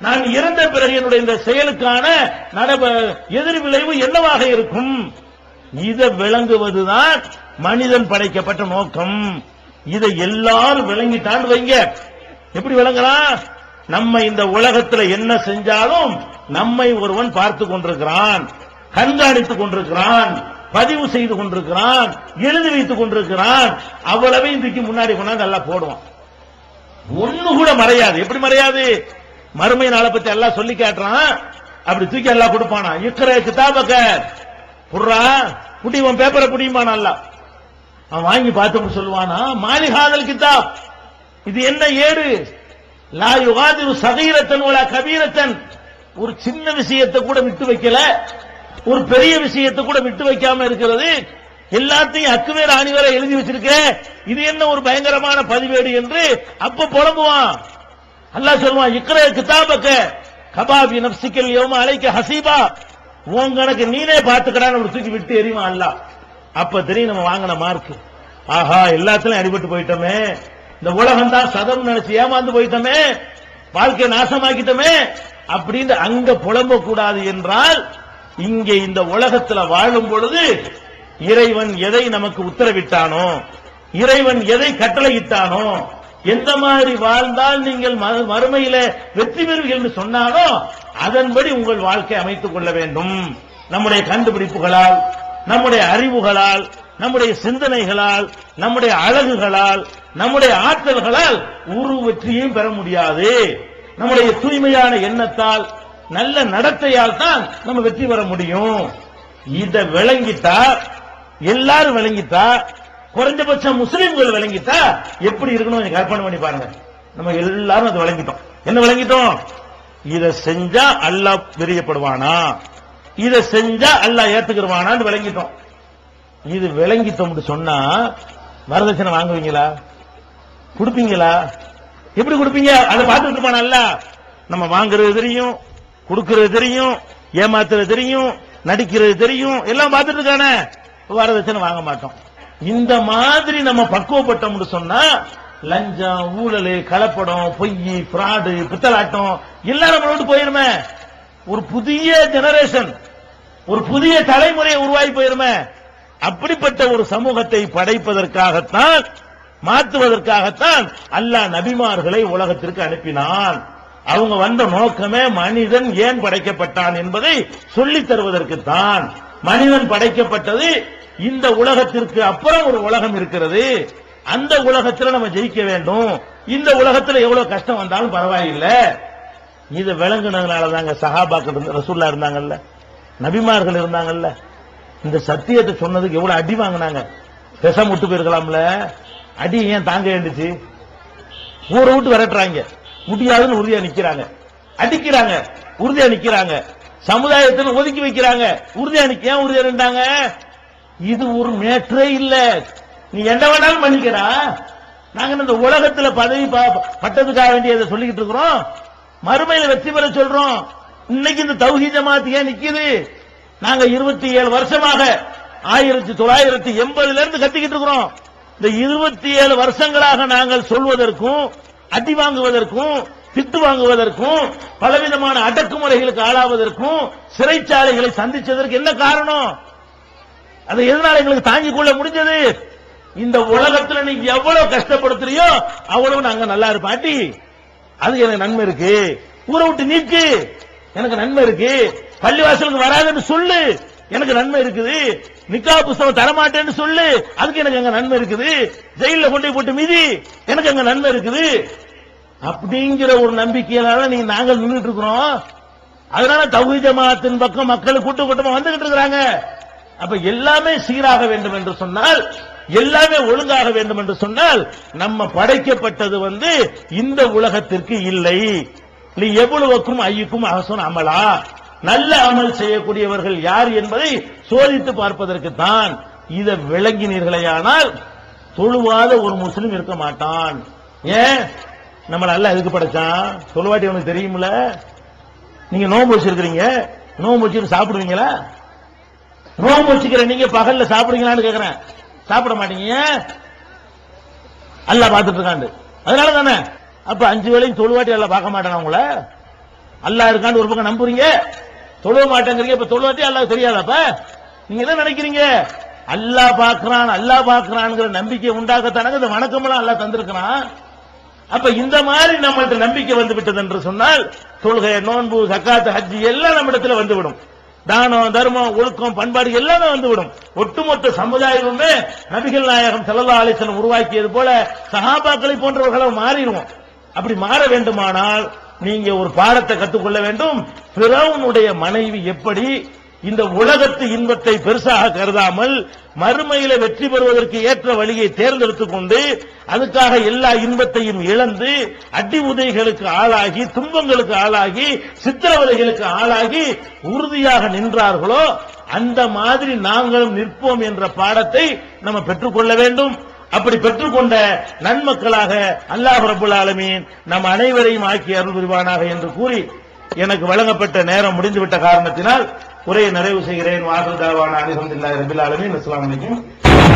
நான் இறந்த பிறகு என்னுடைய இந்த செயலுக்கான எதிர் விளைவு என்னவாக இருக்கும்? இதை விளங்குவதுதான் மனிதன் படைக்கப்பட்ட நோக்கம். இதை எல்லாரும் விளங்கிட்டான்னு வைங்க. எப்படி விளங்கலாம்? நம்ம இந்த உலகத்தில் என்ன செஞ்சாலும் நம்மை ஒருவன் பார்த்துக் கொண்டிருக்கிறான், கண்காணித்துக் கொண்டிருக்கிறான், பதிவு செய்து கொண்டிருக்கிறான், எழுதி வைத்துக் கொண்டிருக்கிறான். அவ்வளவையும் தூக்கி முன்னாடி கொண்டாந்து நல்லா போடுவான். ஒண்ணு கூட மறையாது. எப்படி மறையாது? மறுமை நாளை பத்தி எல்லாம் சொல்லி காட்டுறான், அப்படி தூக்கி எல்லாம் கொடுப்பானா. இக்ரா கிதாபக புர்ரா, புடிவன் பேப்பரை புடியுமா? நல்லா அவன் வாங்கி பார்த்து சொல்லுவானா, மாலிஹாதல் கிதாப், இது என்ன ஏடு? லா யுகாதிரு சகீரத்தன் வலா கபீரத்தன், ஒரு சின்ன விஷயத்தை கூட விட்டு வைக்கல, ஒரு பெரிய விஷயத்தை கூட விட்டு வைக்காம இருக்கிறது. எல்லாத்தையும் அக்குவேர் ஆணிவரை எழுதி வச்சிருக்க, இது என்ன ஒரு பயங்கரமான பதிவேடு என்று அப்ப புலம்புவான். அல்லாஹ் சொல்லுவான், இக்ரா கிதாபக கபாபி நப்சிக்கல் யௌம அலைக்க ஹசீபா, உன் கணக்கு நீனே பார்த்துக்கடான்னு ஒரு தூக்கி விட்டு எறிவான் அல்லாஹ். அப்ப தெரியும் நம்ம வாங்கின மார்க். ஆஹா, எல்லாத்திலும் அடிபட்டு போயிட்டோமே, இந்த உலகம் தான் சதம் நினைச்சு ஏமாந்து போயிட்டோமே, வாழ்க்கை நாசமாக்கிட்டோமே அப்படின்னு அங்க புலம்ப கூடாது என்றால், இங்கே இந்த உலகத்தில் வாழும் பொழுது இறைவன் எதை நமக்கு உத்தரவிட்டானோ, இறைவன் எதை கட்டளையிட்டானோ, எந்த மாதிரி வாழ்ந்தால் நீங்கள் மறுமையில வெற்றி பெறுவீர்கள் என்று சொன்னானோ அதன்படி உங்கள் வாழ்க்கை அமைத்துக் கொள்ள வேண்டும். நம்முடைய கண்டுபிடிப்புகளால், நம்முடைய அறிவுகளால், நம்முடைய சிந்தனைகளால், நம்முடைய அழகுகளால், நம்முடைய ஆற்றல்களால் ஒரு வெற்றியையும் பெற முடியாது. நம்முடைய தூய்மையான எண்ணத்தால், நல்ல நடத்தையால் தான் நம்ம வெற்றி பெற முடியும். இதை விளங்கிட்டா, எல்லாரும் விளங்கிட்டா, குறைஞ்சபட்சம் முஸ்லிம்கள் விளங்கிட்டா எப்படி இருக்கணும் கற்பனை பண்ணி பாருங்க. நம்ம எல்லாரும் அதை விளங்கிட்டோம். என்ன விளங்கிட்டோம்? இத செஞ்சா அல்லாஹ் பிரியப்படுவானா, இத செஞ்சா அல்லாஹ் ஏத்துக்குவானான்னு விளங்கிட்டோம். இது விளங்கிட்டோம்னு சொன்னா வரதட்சணை வாங்குவீங்களா, கொடுப்பீங்களா? எப்படி கொடுப்பீங்க? அதை பார்த்துட்டு இருப்பான அல்லாஹ். நம்ம வாங்குறது தெரியும், கொடுக்கிறது தெரியும், ஏமாத்துறது தெரியும், நடிக்கிறது தெரியும், எல்லாம் பார்த்துட்டு இருக்கானே. வரதட்சணை வாங்க மாட்டோம். இந்த மாதிரி நம்ம பக்குவப்பட்டோம்னு சொன்னா லஞ்சம், ஊழல், கலப்படம், பொய், பிராடு, பித்தலாட்டம் எல்லாம் நம்மளோடு போயிருமே. ஒரு புதிய ஜெனரேஷன், ஒரு புதிய தலைமுறையை உருவாகி போயிருமே. அப்படிப்பட்ட ஒரு சமூகத்தை படைப்பதற்காகத்தான், மாற்றுவதற்காகத்தான் அல்லாஹ் நபிமார்களை உலகத்திற்கு அனுப்பினான். அவங்க வந்த நோக்கமே மனிதன் ஏன் படைக்கப்பட்டான் என்பதை சொல்லித் தருவதற்குத்தான். மனிதன் படைக்கப்பட்டது இந்த உலகத்திற்கு அப்புறம் ஒரு உலகம் இருக்கிறது, அந்த உலகத்தில் நம்ம ஜெயிக்க வேண்டும். இந்த உலகத்தில் எவ்வளவு கஷ்டம் வந்தாலும் பரவாயில்லை. இதை விளங்குனதுனால தாங்க சஹாபாக்கள், ரசூல்லா இருந்தாங்கல்ல, நபிமார்கள் இருந்தாங்கல்ல, இந்த சத்தியத்தை சொன்னதுக்கு எவ்வளவு அடி வாங்கினாங்க. பேசாம விட்டு போயிருக்கலாம்ல, அடி ஏன் தாங்க வேண்டுச்சு? ஊரை விட்டு விரட்டுறாங்க, முடியாதுன்னு உறுதியா நிக்கிறாங்க, அடிக்கிறாங்க, உறுதியா நிக்கிறாங்க, சமுதாயத்தில் ஒதுக்கி வைக்கிறாங்க, உறுதியா ஏன் உறுதியா நின்றாங்க? இது ஒரு மேற்றே இல்ல, நீ என்ன வேணாலும் பண்ணிக்கிறா. நாங்க இந்த உலகத்துல பதவி பட்டதுக்காக வேண்டியதை சொல்லிக்கிட்டு இருக்கிறோம், மறுமையில வெற்றி பெற சொல்றோம். இன்னைக்கு இந்த தௌஹீத் ஜமாத் ஏன் நிக்குது? நாங்க 27 வருஷமாக 1980 இருந்து கத்திக்கிட்டு இருக்கிறோம். இந்த 27 வருஷங்களாக நாங்கள் சொல்வதற்கும், அடி வாங்குவதற்கும், திட்டு வாங்குவதற்கும், பலவிதமான அடக்குமுறைகளுக்கு ஆளாவதற்கும், சிறைச்சாலைகளை சந்திச்சதற்கு என்ன காரணம்? அதை எதனால எங்களுக்கு தாங்கிக் கொள்ள முடிஞ்சது? இந்த உலகத்துல நீ எவ்வளவு கஷ்டப்படுத்துறியோ அவ்வளவு நாங்க நல்லா இருப்பாட்டி. அது எனக்கு நன்மை இருக்கு. ஊரை விட்டு நீக்கு, எனக்கு நன்மை இருக்கு. பள்ளிவாசலுக்கு வராதுன்னு சொல்லு, எனக்கு நன்மை இருக்குது. நிக்கா புஸ்தகம் தரமாட்டேன்னு சொல்லு, அதுக்கு எனக்கு எங்க நன்மை இருக்குது. ஜெயில கொண்டு போட்டு மீதி, எனக்கு எங்க நன்மை இருக்குது. அப்படிங்கிற ஒரு நம்பிக்கையினால நீங்க நாங்கள் நின்றுட்டு இருக்கிறோம். அதனால தௌஹீத் ஜமாஅத்தின் பக்கம் மக்கள் கூட்ட கூட்டமா வந்துகிட்டு இருக்கிறாங்க. அப்ப எல்லாமே சீராக வேண்டும் என்று சொன்னால், எல்லாமே ஒழுங்காக வேண்டும் என்று சொன்னால், நம்ம படைக்கப்பட்டது இந்த உலகத்திற்கு இல்லை. எவ்வளவுக்கும் ஐயுக்கும் அகசன் அமலா, நல்ல அமல் செய்யக்கூடியவர்கள் யார் என்பதை சோதித்து பார்ப்பதற்கு தான். இதை விளங்கினீர்களேயானால் தொழுவாத ஒரு முஸ்லிம் இருக்க மாட்டான். ஏன்? நம்மள அல்ல எதுக்கு படைச்சான்? தொழுவாட்டி உனக்கு தெரியுமில்ல. நீங்க நோன்பு வச்சிருக்கிறீங்க, நோன்பு வச்சு சாப்பிடுவீங்களா? நோன்பு வச்சுக்கிற நீங்க பகல்ல சாப்பிடுவீங்களான்னு கேக்குறேன். சாப்பிட மாட்டீங்க, அல்லாஹ் பார்த்துட்டு இருக்காண்டு. அதனால தானே. அப்ப 5 வேளையும் தொழுவாட்டி அல்லாஹ் பார்க்க மாட்டானா உங்கள? அல்லாஹ் இருக்கான்னு ஒரு பக்கம் நம்புறீங்க, தொழுவ மாட்டேங்கிறீங்க. இப்ப தொழுவாட்டி அல்லாஹ் தெரியாதப்ப நீங்க என்ன நினைக்கிறீங்க? அல்லாஹ் பார்க்கிறான், அல்லாஹ் பார்க்கிறான்ங்கிற நம்பிக்கை உண்டாக்கத்தானங்க இந்த வணக்கமெல்லாம் அல்லாஹ் தந்திருக்கிறான். அப்ப இந்த மாதிரி நம்மள்ட்ட நம்பிக்கை வந்து விட்டது என்று சொன்னால், தொழுகை, நோன்பு, ஜக்காத், ஹஜ் எல்லாம் நம்ம இடத்துல வந்துவிடும். தானம், தர்மம், ஒழுக்கம், பண்பாடு எல்லாமே வந்துவிடும். ஒட்டுமொத்த சமுதாயமுமே நபிகள் நாயகம் ஸல்லல்லாஹு அலைஹி வஸல்லம் உருவாக்கியது போல சஹாபாக்களை போன்றவர்களாக மாறிடுவோம். அப்படி மாற வேண்டுமானால் நீங்க ஒரு பாடத்தை கற்றுக்கொள்ள வேண்டும். ஃபிரௌனுடைய மனைவி எப்படி இந்த உலகத்து இன்பத்தை பெருசாக கருதாமல் மறுமையில வெற்றி பெறுவதற்கு ஏற்ற வழியை தேர்ந்தெடுத்துக் கொண்டு அதுக்காக எல்லா இன்பத்தையும் இழந்து அடி உதைகளுக்கு ஆளாகி, துன்பங்களுக்கு ஆளாகி, சித்திரவதைகளுக்கு ஆளாகி உறுதியாக நின்றார்களோ அந்த மாதிரி நாங்களும் நிற்போம் என்ற பாடத்தை நம்ம பெற்றுக்கொள்ள வேண்டும். அப்படி பெற்றுக்கொண்ட நன்மக்களாக அல்லாஹ் ரப்பல் ஆலமீன் நம் அனைவரையும் ஆக்கி அருள் புரிவானாக என்று கூறி, எனக்கு வழங்கப்பட்ட நேரம் முடிந்துவிட்ட காரணத்தினால் உரையை நிறைவு செய்கிறேன். வாஹிரு தஅவானா அல்ஹம்துலில்லாஹி ரப்பில் ஆலமீன். அஸ்ஸலாமு அலைக்கும்.